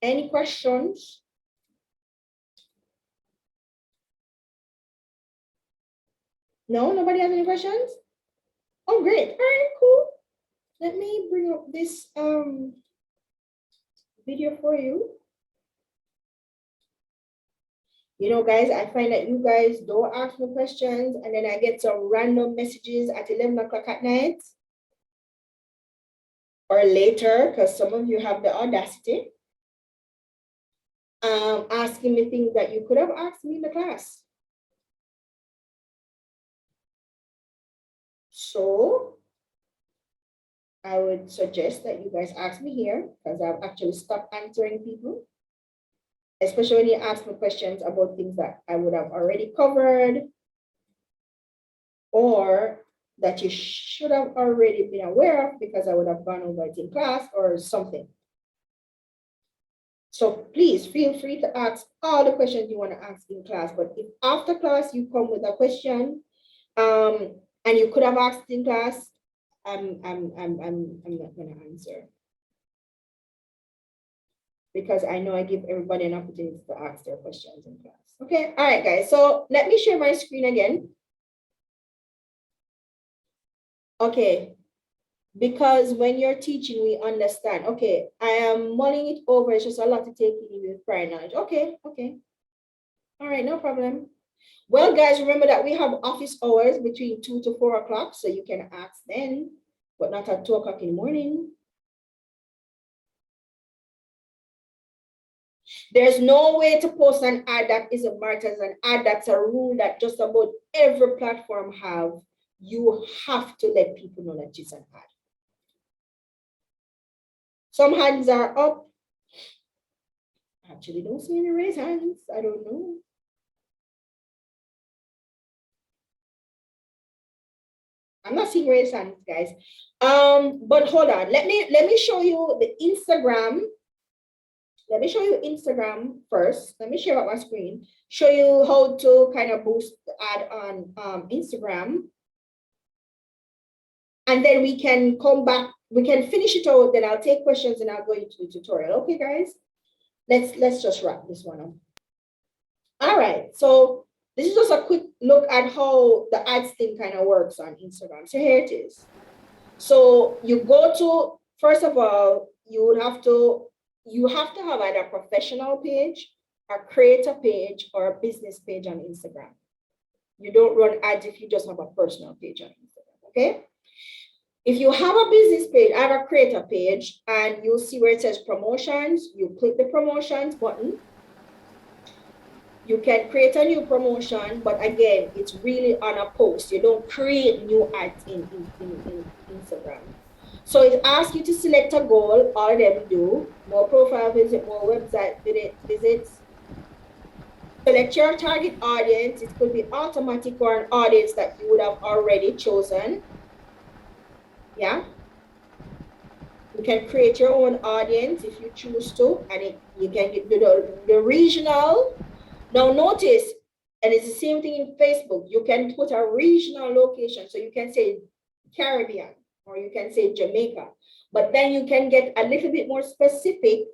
Any questions? No, nobody has any questions? Oh, great. All right, cool. Let me bring up this video for you. You know, guys, I find that you guys don't ask me questions, and then I get some random messages at 11 o'clock at night or later, because some of you have the audacity, asking me things that you could have asked me in the class. So I would suggest that you guys ask me here, because I've actually stopped answering people, especially when you ask me questions about things that I would have already covered or that you should have already been aware of because I would have gone over it in class or something. So please feel free to ask all the questions you want to ask in class. But if after class you come with a question, and you could have asked in class, I'm not going to answer, because I know I give everybody an opportunity to ask their questions in class. Okay, all right, guys. So let me share my screen again. Okay. Because when you're teaching, we understand, okay, I am mulling it over. It's just a lot to take in with prior knowledge. Okay, okay. All right, no problem. Well, guys, remember that we have office hours between 2 to 4 o'clock, so you can ask then, but not at 2 o'clock in the morning. There's no way to post an ad that isn't marked as an ad. That's a rule that just about every platform have. You have to let people know that it's an ad. Some hands are up. Actually, don't see any raised hands. I don't know. I'm not seeing raised hands, guys. But hold on. Let me show you the Instagram. Let me show you Instagram first. Let me share out my screen. Show you how to kind of boost the ad on Instagram. And then we can come back. We can finish it out. Then I'll take questions and I'll go into the tutorial. Okay, guys. Let's just wrap this one up. All right. So this is just a quick look at how the ads thing kind of works on Instagram. So here it is. So you go to, first of all, you have to have either a professional page, a creator page, or a business page on Instagram. You don't run ads if you just have a personal page on Instagram, okay? If you have a business page, I have a creator page, and you'll see where it says promotions. You click the promotions button. You can create a new promotion, but again, it's really on a post. You don't create new ads in Instagram. So it asks you to select a goal. All of them do. More profile visit, more website visits. Select your target audience. It could be automatic or an audience that you would have already chosen. Yeah. You can create your own audience if you choose to, and you can get the regional. Now notice, and it's the same thing in Facebook, you can put a regional location. So you can say Caribbean, or you can say Jamaica, but then you can get a little bit more specific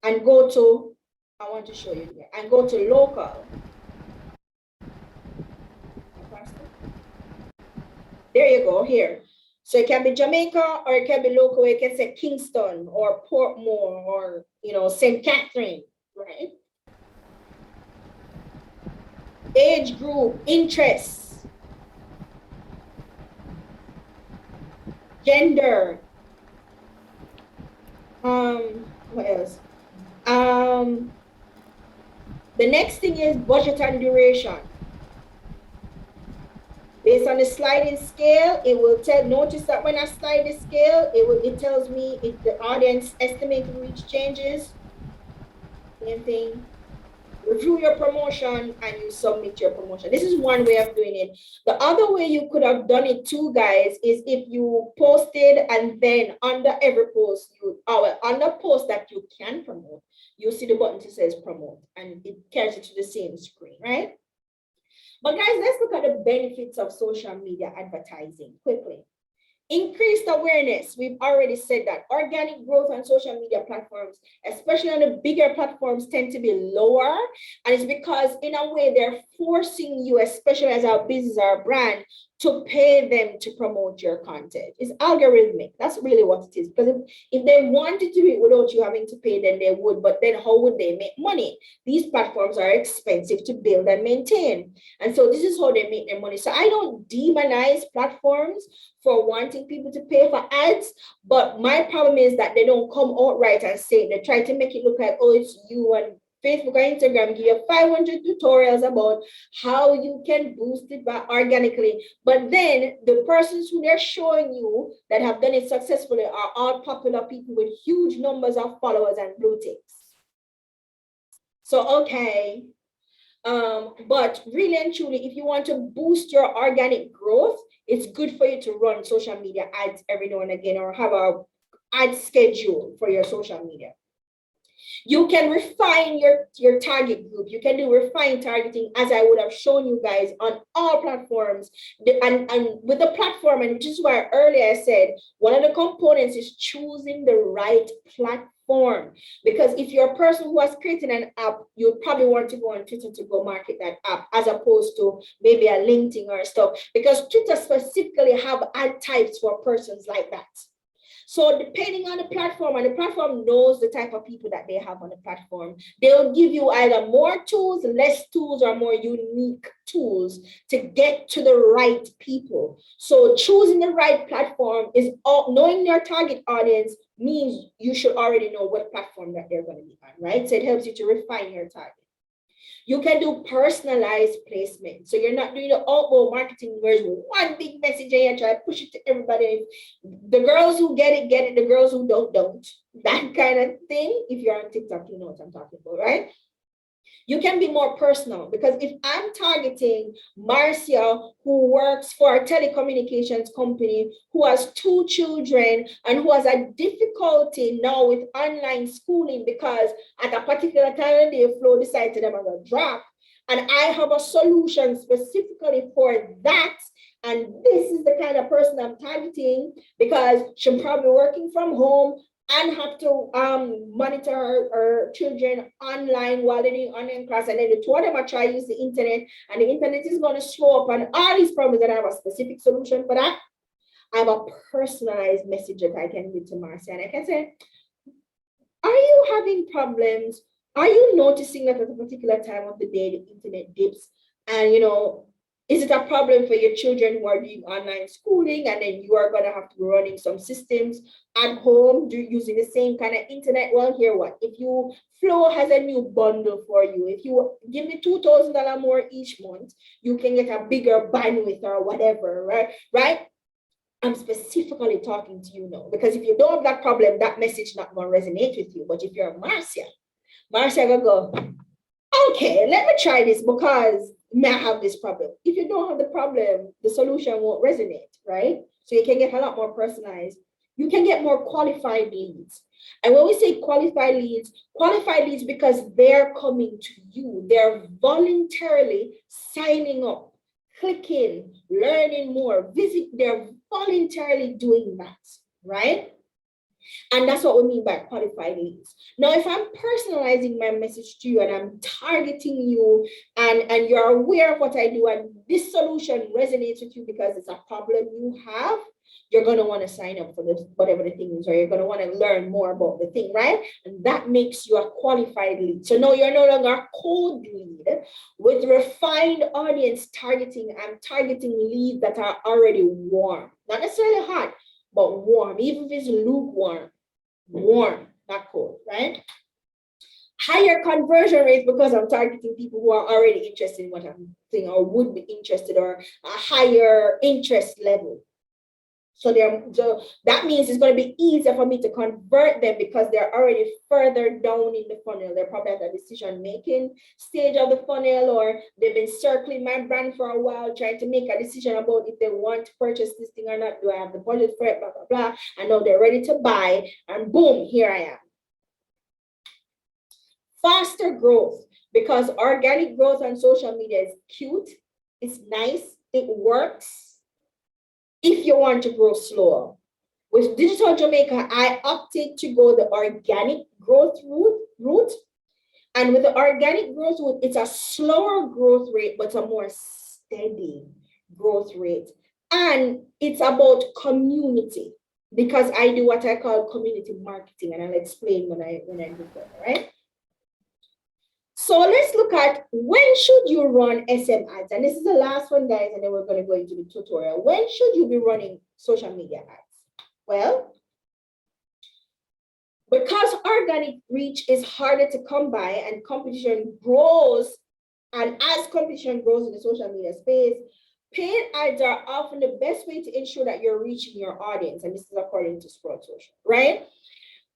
and go to, I want to show you here, and go to local. There you go, here. So it can be Jamaica, or it can be local. You can say Kingston or Portmore, or St. Catherine, right? Age group, interests, gender. What else? The next thing is budget and duration. Based on the sliding scale, it will notice that when I slide the scale, it tells me if the audience estimated reach changes. Same thing. Review your promotion and you submit your promotion. This is one way of doing it. The other way you could have done it too, guys, is if you posted and then under every post, under post that you can promote, you see the button that says promote, and it carries it to the same screen, right? But guys, let's look at the benefits of social media advertising quickly. Increased awareness. We've already said that. Organic growth on social media platforms, especially on the bigger platforms, tend to be lower. And it's because in a way they're forcing you, especially as our business or brand, to pay them to promote your content. It's algorithmic. That's really what it is. Because if they wanted to do it without you having to pay, then they would. But then how would they make money? These platforms are expensive to build and maintain. And so this is how they make their money. So I don't demonize platforms for wanting people to pay for ads, but my problem is that they don't come outright and say it. They try to make it look like, oh, it's you, and Facebook or Instagram give you 500 tutorials about how you can boost it by organically. But then the persons who they're showing you that have done it successfully are all popular people with huge numbers of followers and blue ticks. So, okay. But really and truly, if you want to boost your organic growth, it's good for you to run social media ads every now and again, or have a ad schedule for your social media. You can refine your target group. You can do refined targeting, as I would have shown you guys on all platforms. And with the platform, and which is why earlier I said, one of the components is choosing the right platform. Because if you're a person who has created an app, you probably want to go on Twitter to go market that app, as opposed to maybe a LinkedIn or stuff. Because Twitter specifically have ad types for persons like that. So depending on the platform, and the platform knows the type of people that they have on the platform, they'll give you either more tools, less tools, or more unique tools to get to the right people. So choosing the right platform is knowing your target audience means you should already know what platform that they're going to be on, right? So it helps you to refine your target. You can do personalized placement. So you're not doing the outbound marketing where it's one big message and you try to push it to everybody. The girls who get it, get it. The girls who don't. That kind of thing. If you're on TikTok, you know what I'm talking about, right? You can be more personal, because if I'm targeting Marcia, who works for a telecommunications company, who has 2 children and who has a difficulty now with online schooling because at a particular time they flow decided them on a drop, and I have a solution specifically for that. And this is the kind of person I'm targeting, because she's probably working from home and have to monitor her children online while they're doing online class. And then the 2 of them are trying to use the internet, and the internet is going to slow up and all these problems, and I have a specific solution for that. I have a personalized message that I can give to Marcia, and I can say, are you having problems? Are you noticing that at a particular time of the day, the internet dips? And, is it a problem for your children who are doing online schooling, and then you are going to have to be running some systems at home using the same kind of internet? Well, here what? If Flow has a new bundle for you. If you give me $2,000 more each month, you can get a bigger bandwidth or whatever, right? I'm specifically talking to you now, because if you don't have that problem, that message not going to resonate with you. But if you're Marcia will go, okay, let me try this because may I have this problem. If you don't have the problem, the solution won't resonate, right? So you can get a lot more personalized. You can get more qualified leads. And when we say qualified leads because they're coming to you. They're voluntarily signing up, clicking, learning more, they're voluntarily doing that, right? And that's what we mean by qualified leads. Now, if I'm personalizing my message to you and I'm targeting you, and you're aware of what I do, and this solution resonates with you because it's a problem you have, you're going to want to sign up for this, whatever the thing is, or you're going to want to learn more about the thing, right? And that makes you a qualified lead. So now you're no longer a cold lead. With refined audience targeting, I'm targeting leads that are already warm, not necessarily hot, but warm, even if it's lukewarm, warm, not cold, right? Higher conversion rates because I'm targeting people who are already interested in what I'm saying or would be interested, or a higher interest level. So that means it's going to be easier for me to convert them because they're already further down in the funnel. They're probably at the decision-making stage of the funnel, or they've been circling my brand for a while, trying to make a decision about if they want to purchase this thing or not. Do I have the budget for it? Blah, blah, blah. And now they're ready to buy, and boom, here I am. Faster growth, because organic growth on social media is cute, it's nice, it works. If you want to grow slower. With Digital Jamaica, I opted to go the organic growth route. And with the organic growth route, it's a slower growth rate, but a more steady growth rate. And it's about community, because I do what I call community marketing, and I'll explain when I do that, right? So let's look at, when should you run SM ads? And this is the last one, guys, and then we're going to go into the tutorial. When should you be running social media ads? Well, because organic reach is harder to come by and competition grows, and as competition grows in the social media space, paid ads are often the best way to ensure that you're reaching your audience. And this is according to Sprout Social, right?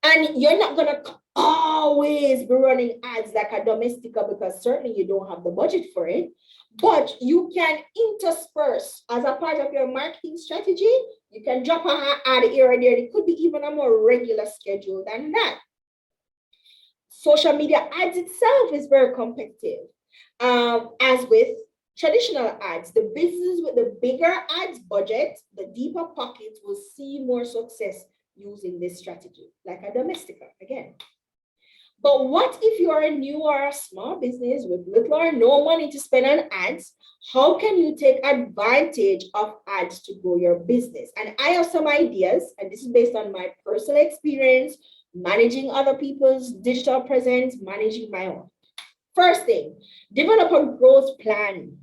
And you're not going to always be running ads like a domestica, because certainly you don't have the budget for it. But you can intersperse as a part of your marketing strategy. You can drop an ad here or there. It could be even a more regular schedule than that. Social media ads itself is very competitive. As with traditional ads, the businesses with the bigger ads budget, the deeper pockets, will see more success using this strategy, like a domestica again. But what if you are a new or a small business with little or no money to spend on ads? How can you take advantage of ads to grow your business? And I have some ideas, and this is based on my personal experience managing other people's digital presence, managing my own. First thing, develop a growth plan.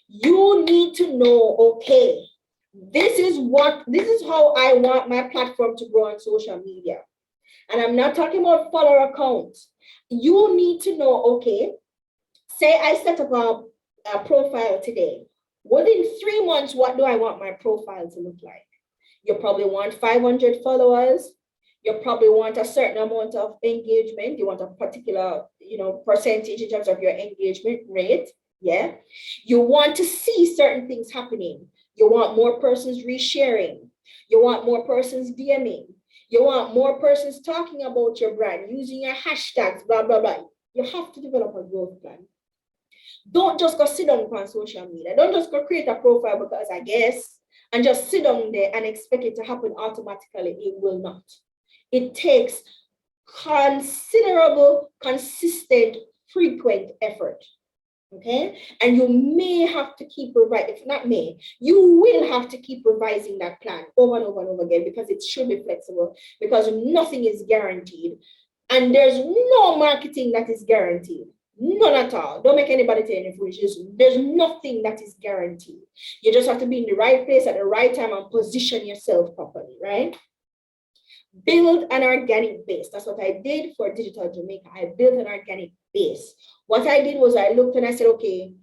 You need to know, okay, this is how I want my platform to grow on social media. And I'm not talking about follower accounts. You need to know, okay, say I set up a profile today. Within 3 months, what do I want my profile to look like? You probably want 500 followers. You probably want a certain amount of engagement. You want a particular, percentage in terms of your engagement rate. Yeah. You want to see certain things happening. You want more persons resharing. You want more persons DMing. You want more persons talking about your brand, using your hashtags, blah, blah, blah. You have to develop a growth plan. Don't just go sit down on social media. Don't just go create a profile because I guess, and just sit down there and expect it to happen automatically. It will not. It takes considerable, consistent, frequent effort. Okay, and you may have to keep revising. If not may, you will have to keep revising that plan over and over and over again, because it should be flexible, because nothing is guaranteed, and there's no marketing that is guaranteed. None at all. Don't make anybody tell you foolishness. There's nothing that is guaranteed. You just have to be in the right place at the right time and position yourself properly, right? Build an organic base. That's what I did for Digital Jamaica. I built an organic base. What I did was I looked and I said, okay,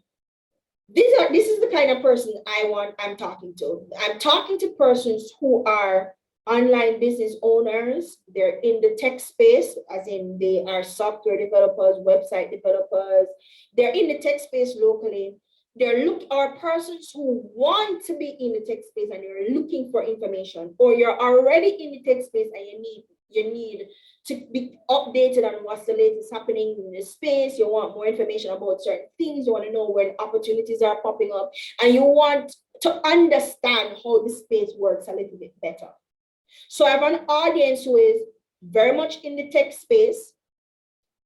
this is the kind of person I'm talking to. I'm talking to persons who are online business owners. They're in the tech space, as in they are software developers, website developers. They're in the tech space locally. Are persons who want to be in the tech space and you're looking for information, or you're already in the tech space and you need to be updated on what's the latest happening in the space. You want more information about certain things. You want to know when opportunities are popping up, and you want to understand how the space works a little bit better. So I have an audience who is very much in the tech space,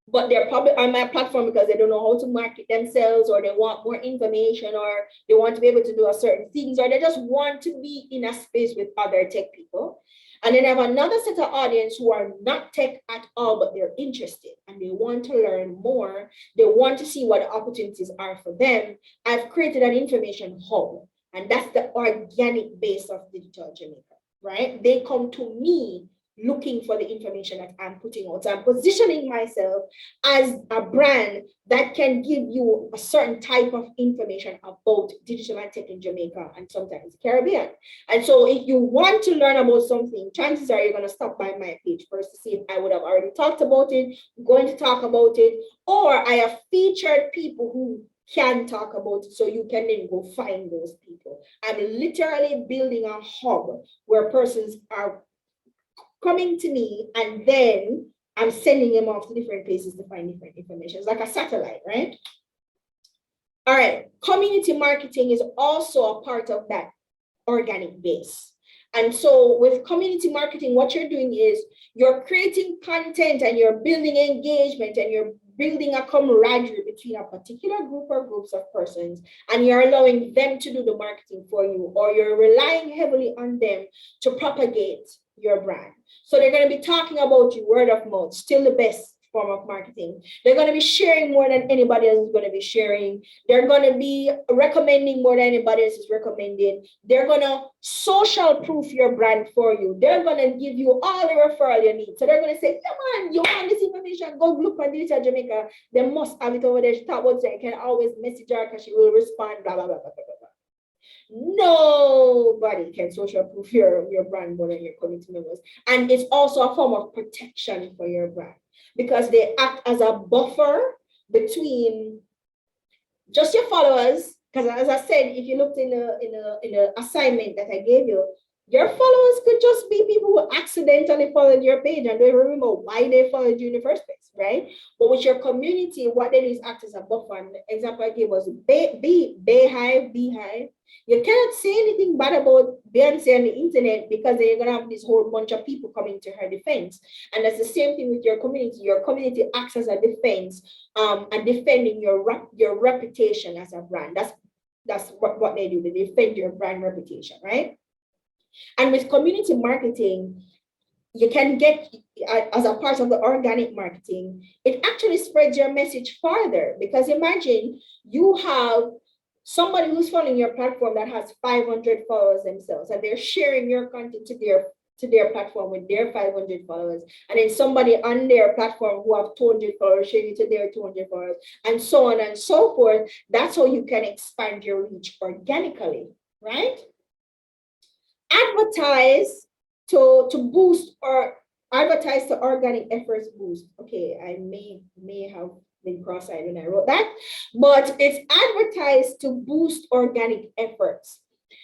but they're probably on my platform because they don't know how to market themselves, or they want more information, or they want to be able to do a certain things, or they just want to be in a space with other tech people. And then I have another set of audience who are not tech at all, but they're interested and they want to learn more. They want to see what the opportunities are for them. I've created an information hub, and that's the organic base of Digital Jamaica, right? They come to me looking for the information that I'm putting out. So I'm positioning myself as a brand that can give you a certain type of information about digital and tech in Jamaica and sometimes the Caribbean. And so if you want to learn about something, chances are you're going to stop by my page first to see if I would have already talked about it, going to talk about it, or I have featured people who can talk about it, so you can then go find those people. I'm literally building a hub where persons are coming to me, and then I'm sending them off to different places to find different information. It's like a satellite, right? All right, community marketing is also a part of that organic base. And so with community marketing, what you're doing is you're creating content and you're building engagement and you're building a camaraderie between a particular group or groups of persons, and you're allowing them to do the marketing for you, or you're relying heavily on them to propagate your brand. So they're going to be talking about you, word of mouth, still the best form of marketing. They're going to be sharing more than anybody else is going to be sharing. They're going to be recommending more than anybody else is recommending. They're going to social proof your brand for you. They're going to give you all the referral you need. So they're going to say, yeah, man, you want this information? Go look on Digital Jamaica. They must have it over there. She talk about it. You can always message her because she will respond, blah, blah, blah, blah, blah, blah. Nobody can social proof your brand more than your community members. And it's also a form of protection for your brand, because they act as a buffer between just your followers. Because as I said, if you looked in the assignment that I gave you, your followers could just be people who accidentally followed your page and don't remember why they followed you in the first place, right? But with your community, what they do is act as a buffer. And the example I gave was beehive. You cannot say anything bad about Beyonce on the internet, because then you're gonna have this whole bunch of people coming to her defense. And that's the same thing with your community. Your community acts as a defense, and defending your reputation as a brand. That's what they do. They defend your brand reputation, right? And with community marketing, you can get, as a part of the organic marketing, it actually spreads your message farther, because imagine you have somebody who's following your platform that has 500 followers themselves, and they're sharing your content to their platform with their 500 followers, and then somebody on their platform who have 200 followers sharing it to their 200 followers, and so on and so forth. That's how you can expand your reach organically, right? Advertise to boost, or advertise to organic efforts boost. Okay, I may have been cross-eyed when I wrote that, but it's advertised to boost organic efforts.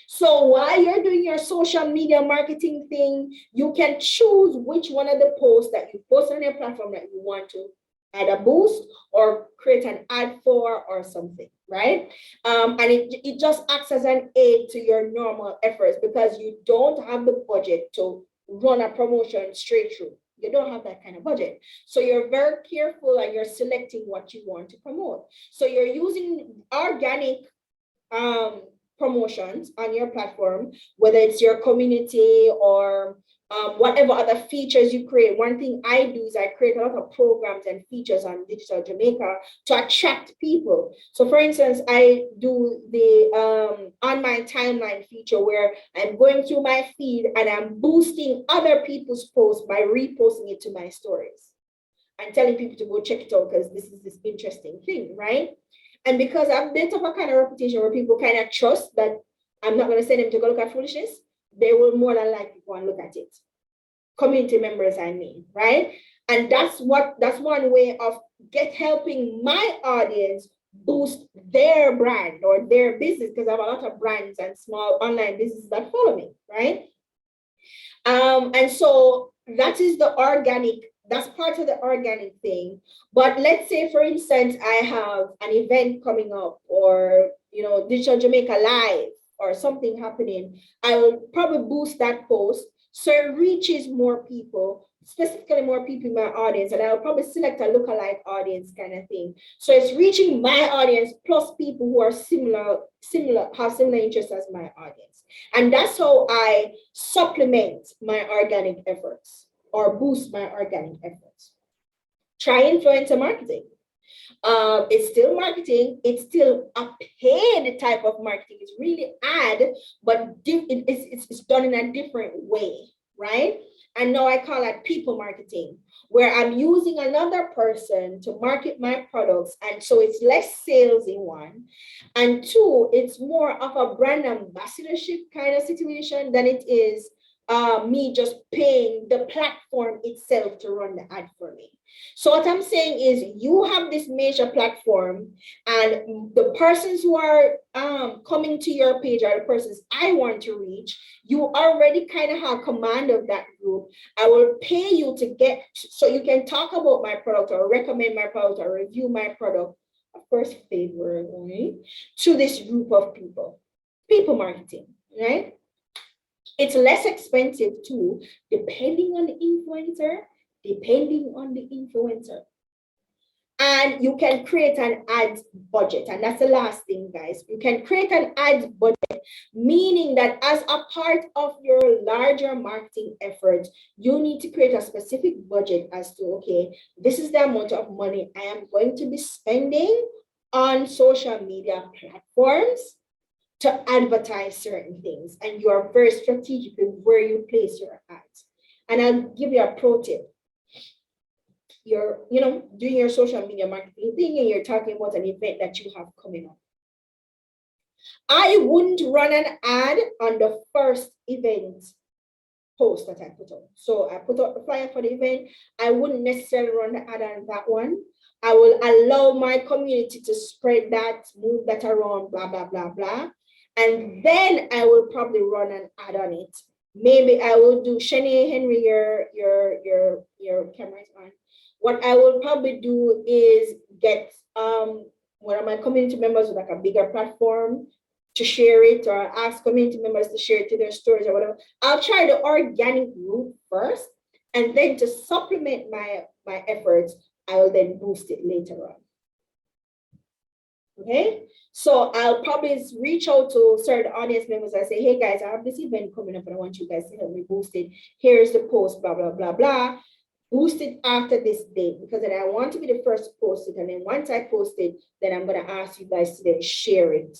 So while you're doing your social media marketing thing, you can choose which one of the posts that you post on your platform that you want to either boost or create an ad for or something, right? And it just acts as an aid to your normal efforts, because you don't have the budget to run a promotion straight through. You don't have that kind of budget. So you're very careful, and you're selecting what you want to promote. So you're using organic promotions on your platform, whether it's your community or whatever other features you create. One thing I do is I create a lot of programs and features on Digital Jamaica to attract people. So for instance, I do the on my timeline feature, where I'm going through my feed and I'm boosting other people's posts by reposting it to my stories and telling people to go check it out, because this is this interesting thing, right? And because I've built up a kind of reputation where people kind of trust that I'm not going to send them to go look at foolishness, they will more than likely go and look at it. Community members, I mean, right? And that's one way of helping my audience boost their brand or their business, because I have a lot of brands and small online businesses that follow me, right? And so that is the organic. That's part of the organic thing. But let's say, for instance, I have an event coming up, or Digital Jamaica Live or something happening. I will probably boost that post so it reaches more people, specifically more people in my audience, and I'll probably select a lookalike audience kind of thing. So it's reaching my audience plus people who are have similar interests as my audience. And that's how I supplement my organic efforts or boost my organic efforts. Try influencer marketing. It's still marketing. It's still a paid type of marketing. It's really ad, but it's done in a different way, right? And now I call that people marketing, where I'm using another person to market my products. And so it's less sales in one. And two, it's more of a brand ambassadorship kind of situation than it is me just paying the platform itself to run the ad for me. So what I'm saying is, you have this major platform, and the persons who are coming to your page are the persons I want to reach. You already kind of have command of that group. I will pay you to get, so you can talk about my product or recommend my product or review my product, of course, favorably, to this group of people. People marketing, right? It's less expensive too, depending on the influencer. And you can create an ads budget. And that's the last thing, guys. You can create an ads budget, meaning that as a part of your larger marketing effort, you need to create a specific budget as to, okay, this is the amount of money I am going to be spending on social media platforms to advertise certain things, and you are very strategic in where you place your ads. And I'll give you a pro tip. You're, doing your social media marketing thing, and you're talking about an event that you have coming up. I wouldn't run an ad on the first event post that I put out. So I put out the flyer for the event. I wouldn't necessarily run the ad on that one. I will allow my community to spread that, move that around, blah, blah, blah, blah. And then I will probably run an ad on it. Maybe I will do Shanae Henry, your camera is on. what I will probably do is get one of my community members with like a bigger platform to share it, or ask community members to share it to their stories or whatever. I'll try the organic route first, and then to supplement my efforts, I will then boost it later on. Okay, so I'll probably reach out to certain audience members. I say, hey guys, I have this event coming up and I want you guys to help me boost it. Here's the post, blah, blah, blah, blah. Boost it after this date, because then I want to be the first to post it. And then once I post it, then I'm going to ask you guys to then share it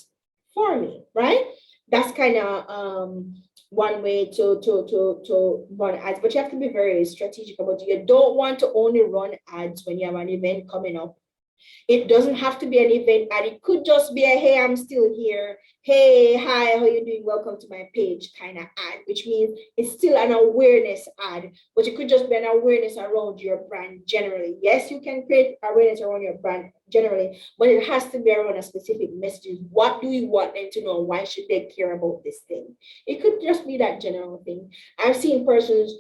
for me, right? That's kind of one way to run ads, but you have to be very strategic about it. You don't want to only run ads when you have an event coming up. It doesn't have to be an event ad. It could just be a, hey, I'm still here. Hey, hi, how you doing? Welcome to my page kind of ad, which means it's still an awareness ad, but it could just be an awareness around your brand generally. Yes, you can create awareness around your brand generally, but it has to be around a specific message. What do you want them to know? Why should they care about this thing? It could just be that general thing. I've seen persons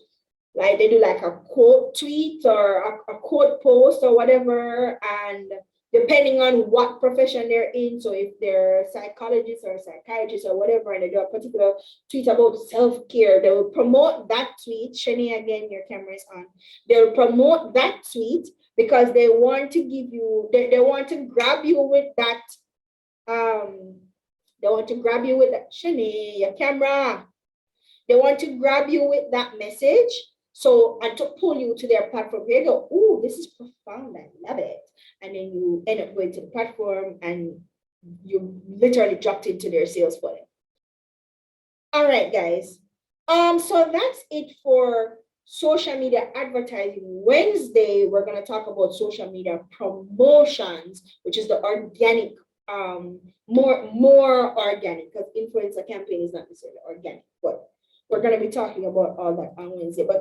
like they do like a quote tweet or a quote post or whatever, and depending on what profession they're in, so if they're psychologists or psychiatrists or whatever, and they do a particular tweet about self-care, they will promote that tweet. Shani, again, your camera is on. They'll promote that tweet because they want to give you, they want to grab you with that, they want to grab you with that. Shani, your camera. They want to grab you with that message. So, and to pull you to their platform, you go, oh, this is profound, I love it. And then you end up going to the platform and you literally dropped into their sales funnel. All right, guys. So that's it for social media advertising. Wednesday, we're going to talk about social media promotions, which is the organic, more organic, because influencer campaign is not necessarily organic, but we're going to be talking about all that on Wednesday. But